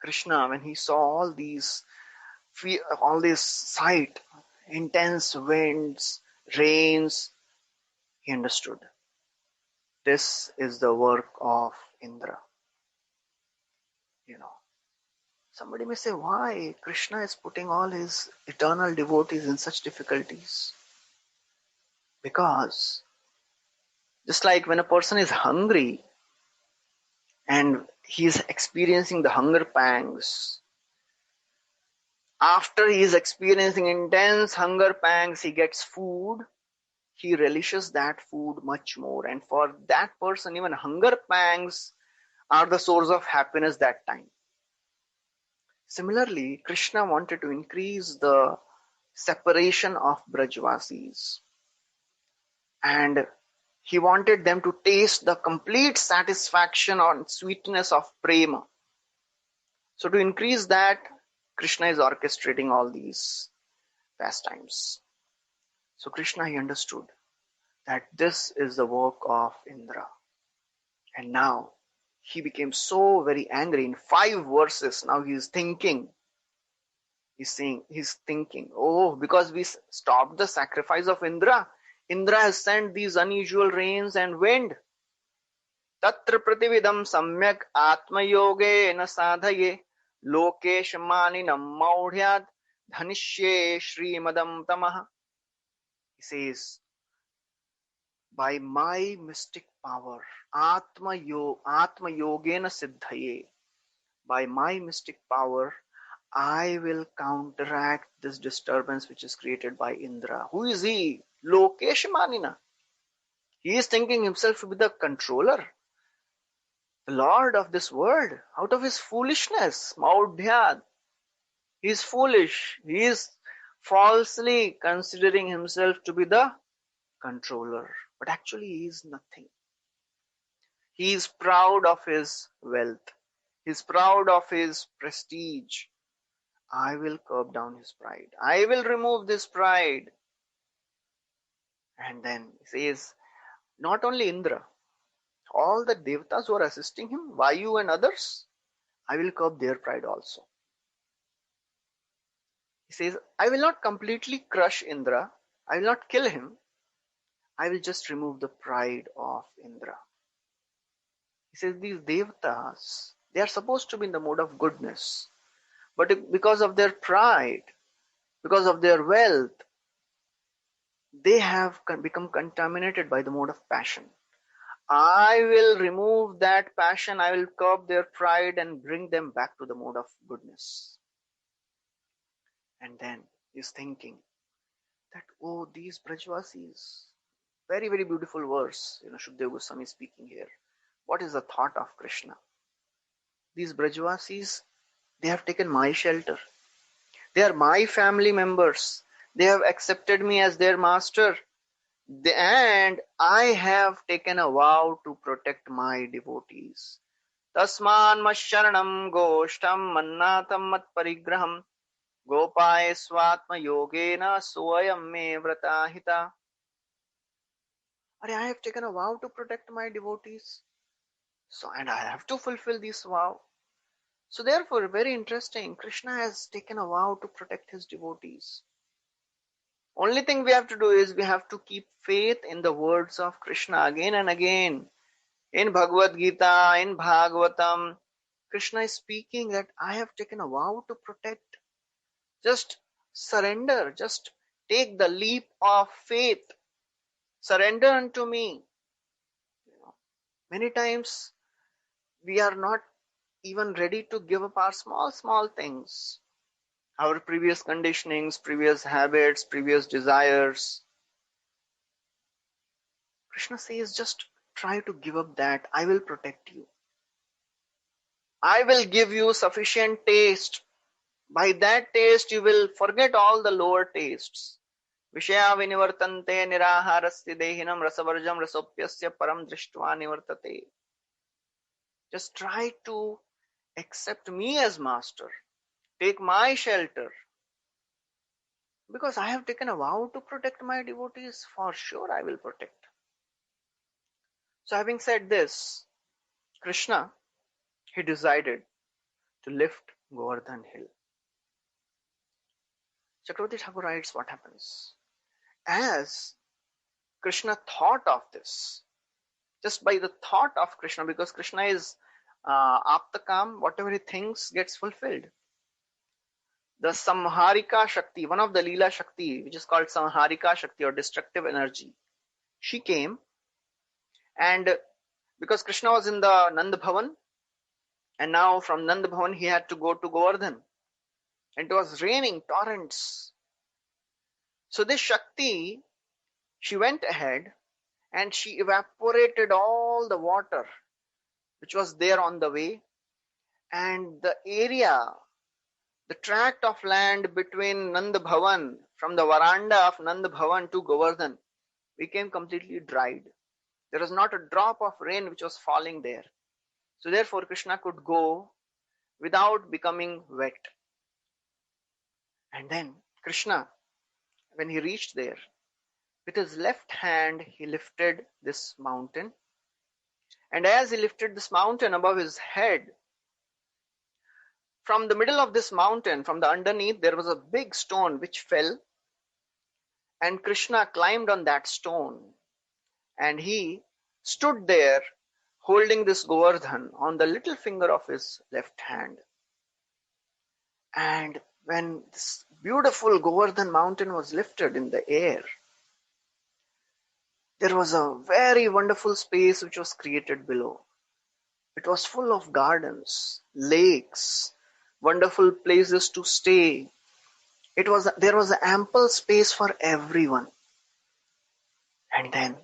Krishna, when he saw all this sight, intense winds, rains, he understood. This is the work of Indra. Somebody may say, why Krishna is putting all his eternal devotees in such difficulties? Because just like when a person is hungry and he is experiencing the hunger pangs, after he is experiencing intense hunger pangs, he gets food, he relishes that food much more. And for that person, even hunger pangs are the source of happiness that time. Similarly, Krishna wanted to increase the separation of Brajvasis. And he wanted them to taste the complete satisfaction or sweetness of prema. So to increase that, Krishna is orchestrating all these pastimes. So Krishna, he understood that this is the work of Indra. And now he became so very angry. In 5 verses, now he is thinking. He's thinking, oh, because we stopped the sacrifice of Indra, Indra has sent these unusual rains and wind. Tatra pratividam samyak atmayoge na sadhaye lokesh maninam maudhyad dhanishye shrimadam tamaha. He says, by my mystic power, atma yogena siddhaye, by my mystic power, I will counteract this disturbance which is created by Indra. Who is he? Lokesh manina. He is thinking himself to be the controller, the lord of this world, out of his foolishness. Maudhyad. He is foolish. He is falsely considering himself to be the controller. But actually he is nothing. He is proud of his wealth. He is proud of his prestige. I will curb down his pride. I will remove this pride. And then he says, not only Indra, all the devatas who are assisting him, Vayu and others, I will curb their pride also. He says, I will not completely crush Indra. I will not kill him. I will just remove the pride of Indra. He says, these devatas, they are supposed to be in the mode of goodness. But because of their pride, because of their wealth, they have become contaminated by the mode of passion. I will remove that passion. I will curb their pride and bring them back to the mode of goodness. And then he's thinking that, oh, these Brajvasis, very, very beautiful verse, Shukdev Goswami speaking here. What is the thought of Krishna? These Brajvasis, they have taken my shelter. They are my family members. They have accepted me as their master. And I have taken a vow to protect my devotees. Tasman masharanam goshtam mannatam mat parigraham gopaye swatma yogena soyam me vratahita. I have taken a vow to protect my devotees. And I have to fulfill this vow. So therefore, very interesting, Krishna has taken a vow to protect his devotees. Only thing we have to do is we have to keep faith in the words of Krishna again and again. In Bhagavad Gita, in Bhagavatam, Krishna is speaking that I have taken a vow to protect. Just surrender, just take the leap of faith. Surrender unto me. Many times we are not even ready to give up our small things. Our previous conditionings, previous habits, previous desires. Krishna says, just try to give up that. I will protect you. I will give you sufficient taste. By that taste, you will forget all the lower tastes. Vishaya vinivartante niraharasya dehinam rasavarjam rasopyasya param drishtva nivartate. Just try to accept me as master. Take my shelter. Because I have taken a vow to protect my devotees, for sure I will protect. So having said this, Krishna, he decided to lift Govardhan hill. Chakravarti Thakur writes what happens. As Krishna thought of this, just by the thought of Krishna, because Krishna is Aptakam, whatever he thinks gets fulfilled. The Samharika Shakti, one of the Leela Shakti, which is called Samharika Shakti or destructive energy, she came, and because Krishna was in the Nand Bhavan, and now from Nand Bhavan he had to go to Govardhan, and it was raining torrents. So this Shakti, she went ahead and she evaporated all the water which was there on the way, and the area, the tract of land between Nand Bhavan, from the veranda of Nand Bhavan to Govardhan, became completely dried. There was not a drop of rain which was falling there. So therefore Krishna could go without becoming wet. And then Krishna, when he reached there, with his left hand he lifted this mountain. And as he lifted this mountain above his head, from the middle of this mountain, from the underneath, there was a big stone which fell, and Krishna climbed on that stone, and he stood there holding this Govardhan on the little finger of his left hand. And when this beautiful Govardhan mountain was lifted in the air, there was a very wonderful space which was created below. It was full of gardens, lakes, wonderful places to stay. There was ample space for everyone. And then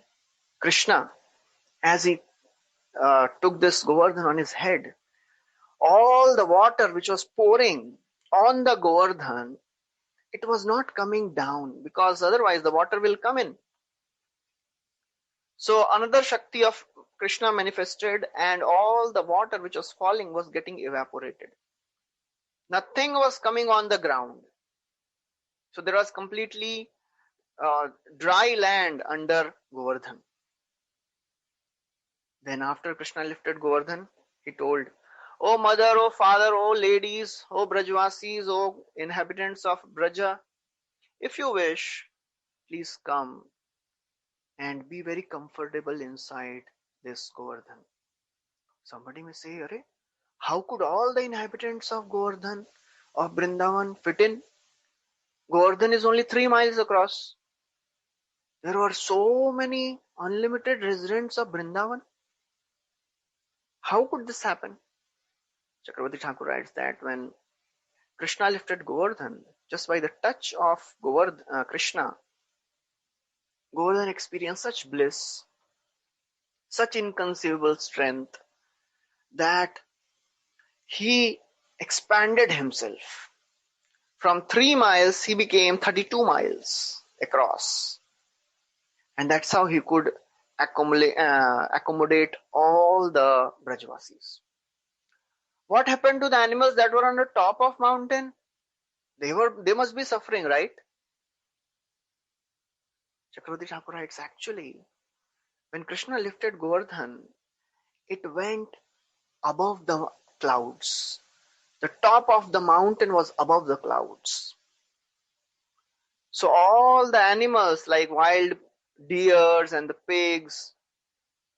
Krishna, as he took this Govardhan on his head, all the water which was pouring on the Govardhan, it was not coming down, because otherwise the water will come in. So another Shakti of Krishna manifested, and all the water which was falling was getting evaporated. Nothing was coming on the ground. So there was completely dry land under Govardhan. Then after Krishna lifted Govardhan, he told, "O mother, O father, O ladies, O Brajvasis, O inhabitants of Braja, if you wish, please come and be very comfortable inside this Govardhan." Somebody may say, "Arey, how could all the inhabitants of Govardhan, of Vrindavan fit in? Govardhan is only 3 miles across. There were so many unlimited residents of Vrindavan. How could this happen?" Chakravarti Thakur writes that when Krishna lifted Govardhan, just by the touch of Krishna, Govardhan experienced such bliss, such inconceivable strength, that he expanded himself. From 3 miles, he became 32 miles across. And that's how he could accommodate all the Brajvasis. What happened to the animals that were on the top of mountain? They must be suffering, right? Chakravarti Thakur writes, actually, when Krishna lifted Govardhan, it went above the clouds. The top of the mountain was above the clouds. So all the animals like wild deers and the pigs,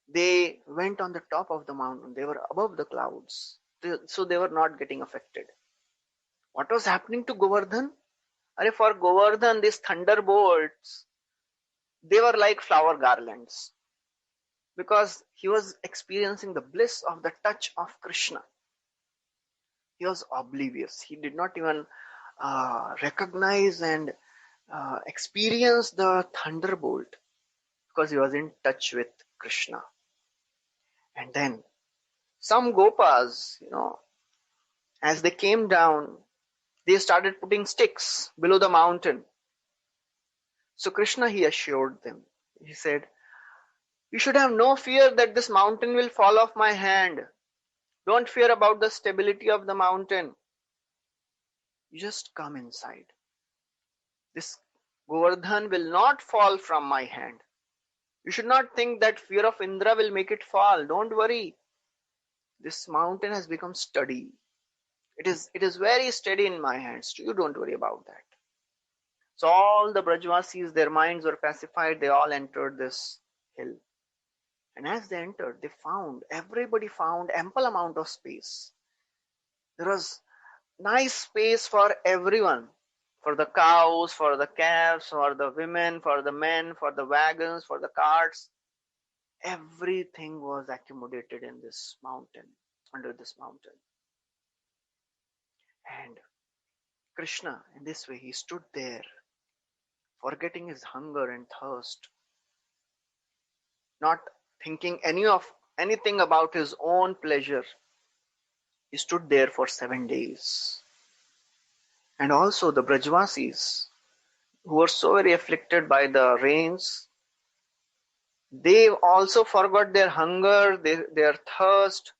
they went on the top of the mountain. They were above the clouds. So they were not getting affected. What was happening to Govardhan? For Govardhan, these thunderbolts, they were like flower garlands, because he was experiencing the bliss of the touch of Krishna. He was oblivious. He did not even recognize and experience the thunderbolt, because he was in touch with Krishna. And then some gopas, as they came down, they started putting sticks below the mountain. So Krishna, he assured them. He said, "You should have no fear that this mountain will fall off my hand. Don't fear about the stability of the mountain. You just come inside." This Govardhan will not fall from my hand. You should not think that fear of Indra will make it fall. Don't worry. This mountain has become steady. It is very steady in my hands. You don't worry about that. So all the Brajvasis, their minds were pacified. They all entered this hill. And as they entered, everybody found ample amount of space. There was nice space for everyone. For the cows, for the calves, for the women, for the men, for the wagons, for the carts. Everything was accommodated in this mountain, under this mountain. And Krishna, in this way, he stood there, forgetting his hunger and thirst, not thinking anything about his own pleasure. He stood there for 7 days. And also the Brajvasis, who were so very afflicted by the rains, they also forgot their hunger, their thirst.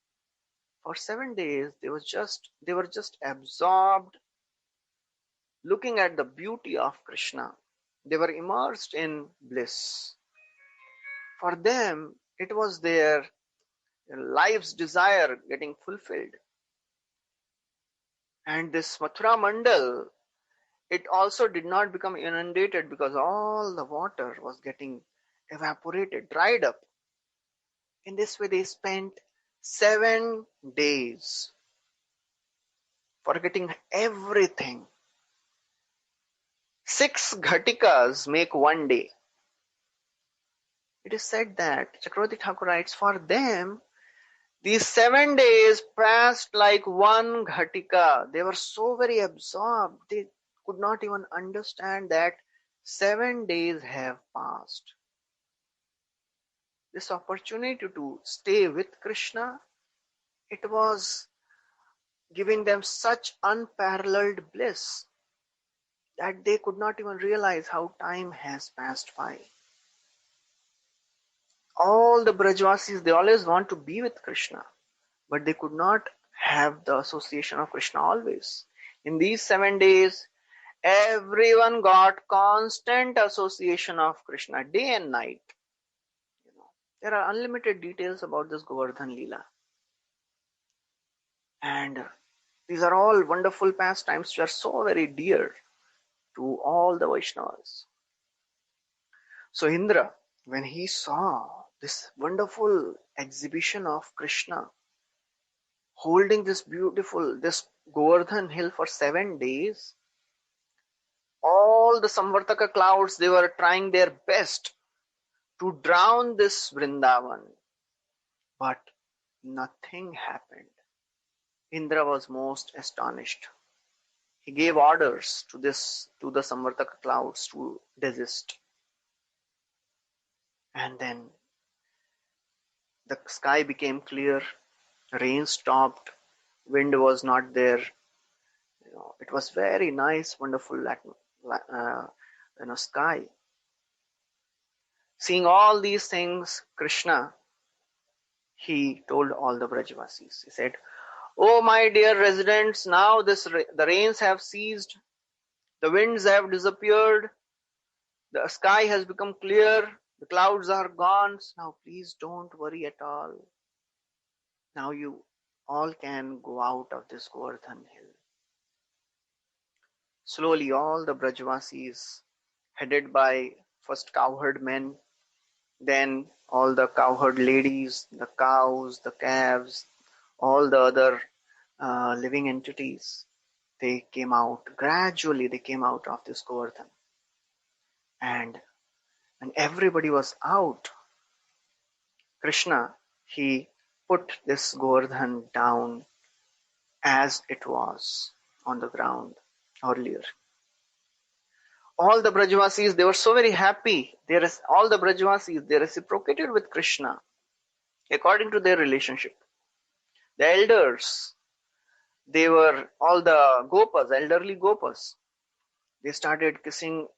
For 7 days, they were just absorbed, looking at the beauty of Krishna. They were immersed in bliss. For them, it was their life's desire getting fulfilled. And this Mathura Mandal, it also did not become inundated because all the water was getting evaporated, dried up. In this way, they spent 7 days forgetting everything. 6 ghatikas make 1 day. It is said that, Chakravarti Thakur writes, for them, these 7 days passed like 1 ghatika. They were so very absorbed, they could not even understand that 7 days have passed. This opportunity to stay with Krishna, it was giving them such unparalleled bliss that they could not even realize how time has passed by. All the Brajvasis, they always want to be with Krishna, but they could not have the association of Krishna always. In these 7 days, everyone got constant association of Krishna, day and night. There are unlimited details about this Govardhan Leela. And these are all wonderful pastimes which are so very dear to all the Vaishnavas. So Indra, when he saw this wonderful exhibition of Krishna holding this Govardhan hill for 7 days, all the Samvartaka clouds, they were trying their best to drown this Vrindavan. But nothing happened. Indra was most astonished. He gave orders to the Samvartaka clouds to desist. And then the sky became clear, rain stopped, wind was not there. It was very nice, wonderful sky. Seeing all these things, Krishna, he told all the Brajvasis. He said, "Oh, my dear residents, now the rains have ceased, the winds have disappeared, the sky has become clear, the clouds are gone. Now please don't worry at all. Now you all can go out of this Govardhan hill." Slowly all the Brajvasis, headed by first cowherd men, then all the cowherd ladies, the cows, the calves, all the other living entities, they came out. Gradually they came out of this Govardhan. And when everybody was out, Krishna, he put this Govardhan down as it was on the ground earlier. All the Brajvasis, they were so very happy. All the Brajvasis, they reciprocated with Krishna according to their relationship. The elders, they were all the gopas, elderly gopas. They started kissing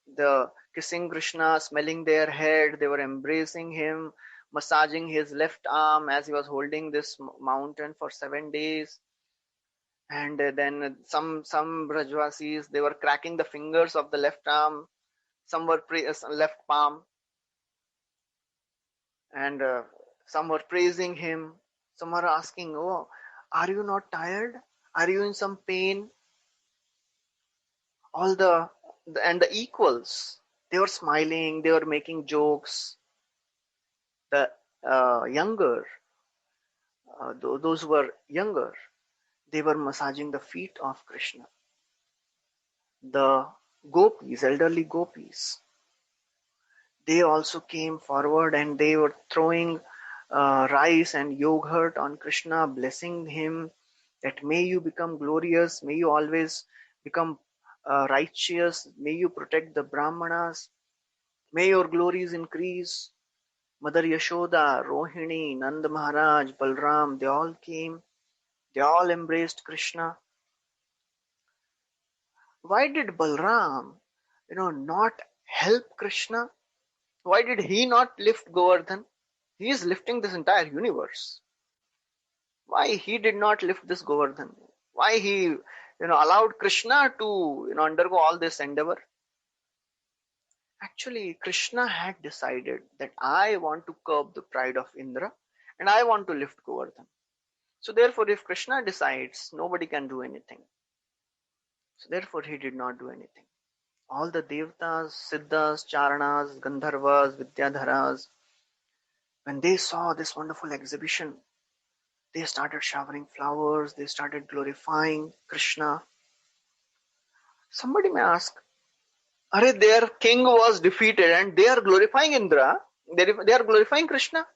Krishna, smelling their head. They were embracing him, massaging his left arm as he was holding this mountain for 7 days. And then some Brajvasis, they were cracking the fingers of the left arm, some were left palm, and some were praising him. Some were asking, "Oh, are you not tired? Are you in some pain?" All the equals, they were smiling, they were making jokes. The younger, those who were younger, they were massaging the feet of Krishna. The gopis, elderly gopis, they also came forward and they were throwing rice and yogurt on Krishna, blessing him that may you become glorious, may you always become righteous, may you protect the Brahmanas, may your glories increase. Mother Yashoda, Rohini, Nanda Maharaj, Balram, they all came, they all embraced Krishna. Why did Balram, not help Krishna? Why did he not lift Govardhan? He is lifting this entire universe. Why he did not lift this Govardhan? Why he, allowed Krishna to, undergo all this endeavor? Actually, Krishna had decided that I want to curb the pride of Indra and I want to lift Govardhan. So therefore, if Krishna decides, nobody can do anything. So therefore, he did not do anything. All the Devtas, Siddhas, Charanas, Gandharvas, Vidyadharas, when they saw this wonderful exhibition, they started showering flowers, they started glorifying Krishna. Somebody may ask, Are their king was defeated and they are glorifying Indra, they are glorifying Krishna.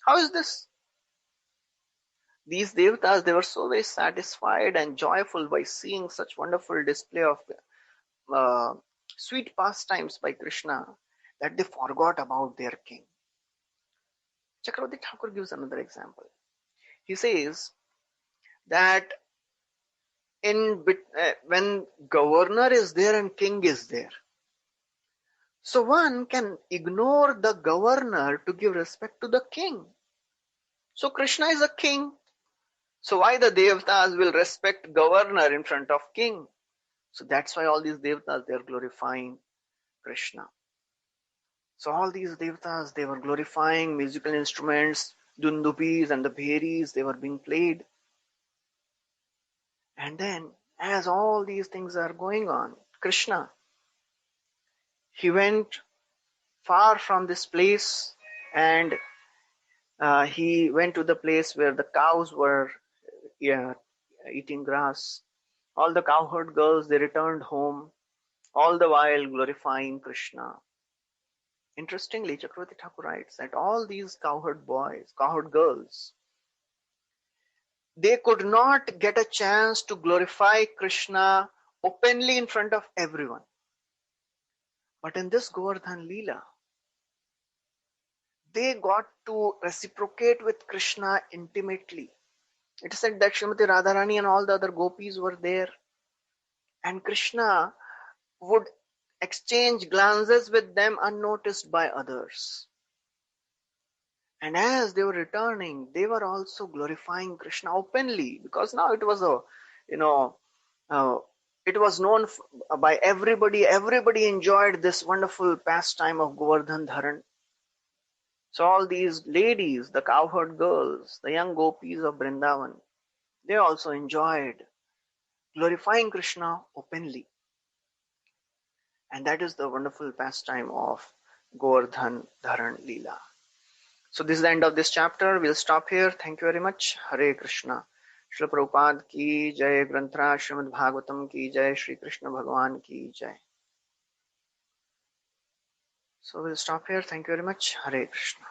How is this? These Devtas, they were so very satisfied and joyful by seeing such wonderful display of uh, sweet pastimes by Krishna that they forgot about their king. Chakravarti Thakur gives another example. He says that when governor is there and king is there, so one can ignore the governor to give respect to the king. So Krishna is a king. So why the Devtas will respect governor in front of king? So that's why all these Devtas, they are glorifying Krishna. So all these Devtas, they were glorifying musical instruments, dundupis and the bheris, they were being played. And then, as all these things are going on, Krishna, he went far from this place and he went to the place where the cows were eating grass. All the cowherd girls, they returned home, all the while glorifying Krishna. Interestingly, Chakravarti Thakur writes that all these cowherd boys, cowherd girls, they could not get a chance to glorify Krishna openly in front of everyone. But in this Govardhan Leela, they got to reciprocate with Krishna intimately. It is said that Srimati Radharani and all the other gopis were there, and Krishna would exchange glances with them unnoticed by others. And as they were returning, they were also glorifying Krishna openly, because now it was it was known by everybody. Everybody enjoyed this wonderful pastime of Govardhan Dharan. So all these ladies, the cowherd girls, the young gopis of Vrindavan, they also enjoyed glorifying Krishna openly. And that is the wonderful pastime of Govardhan Dharan Leela. So this is the end of this chapter. We'll stop here. Thank you very much. Hare Krishna. Srila Prabhupada ki jai, Granthra Srimad Bhagavatam ki jai, Shri Krishna Bhagavan ki jai. So we'll stop here. Thank you very much. Hare Krishna.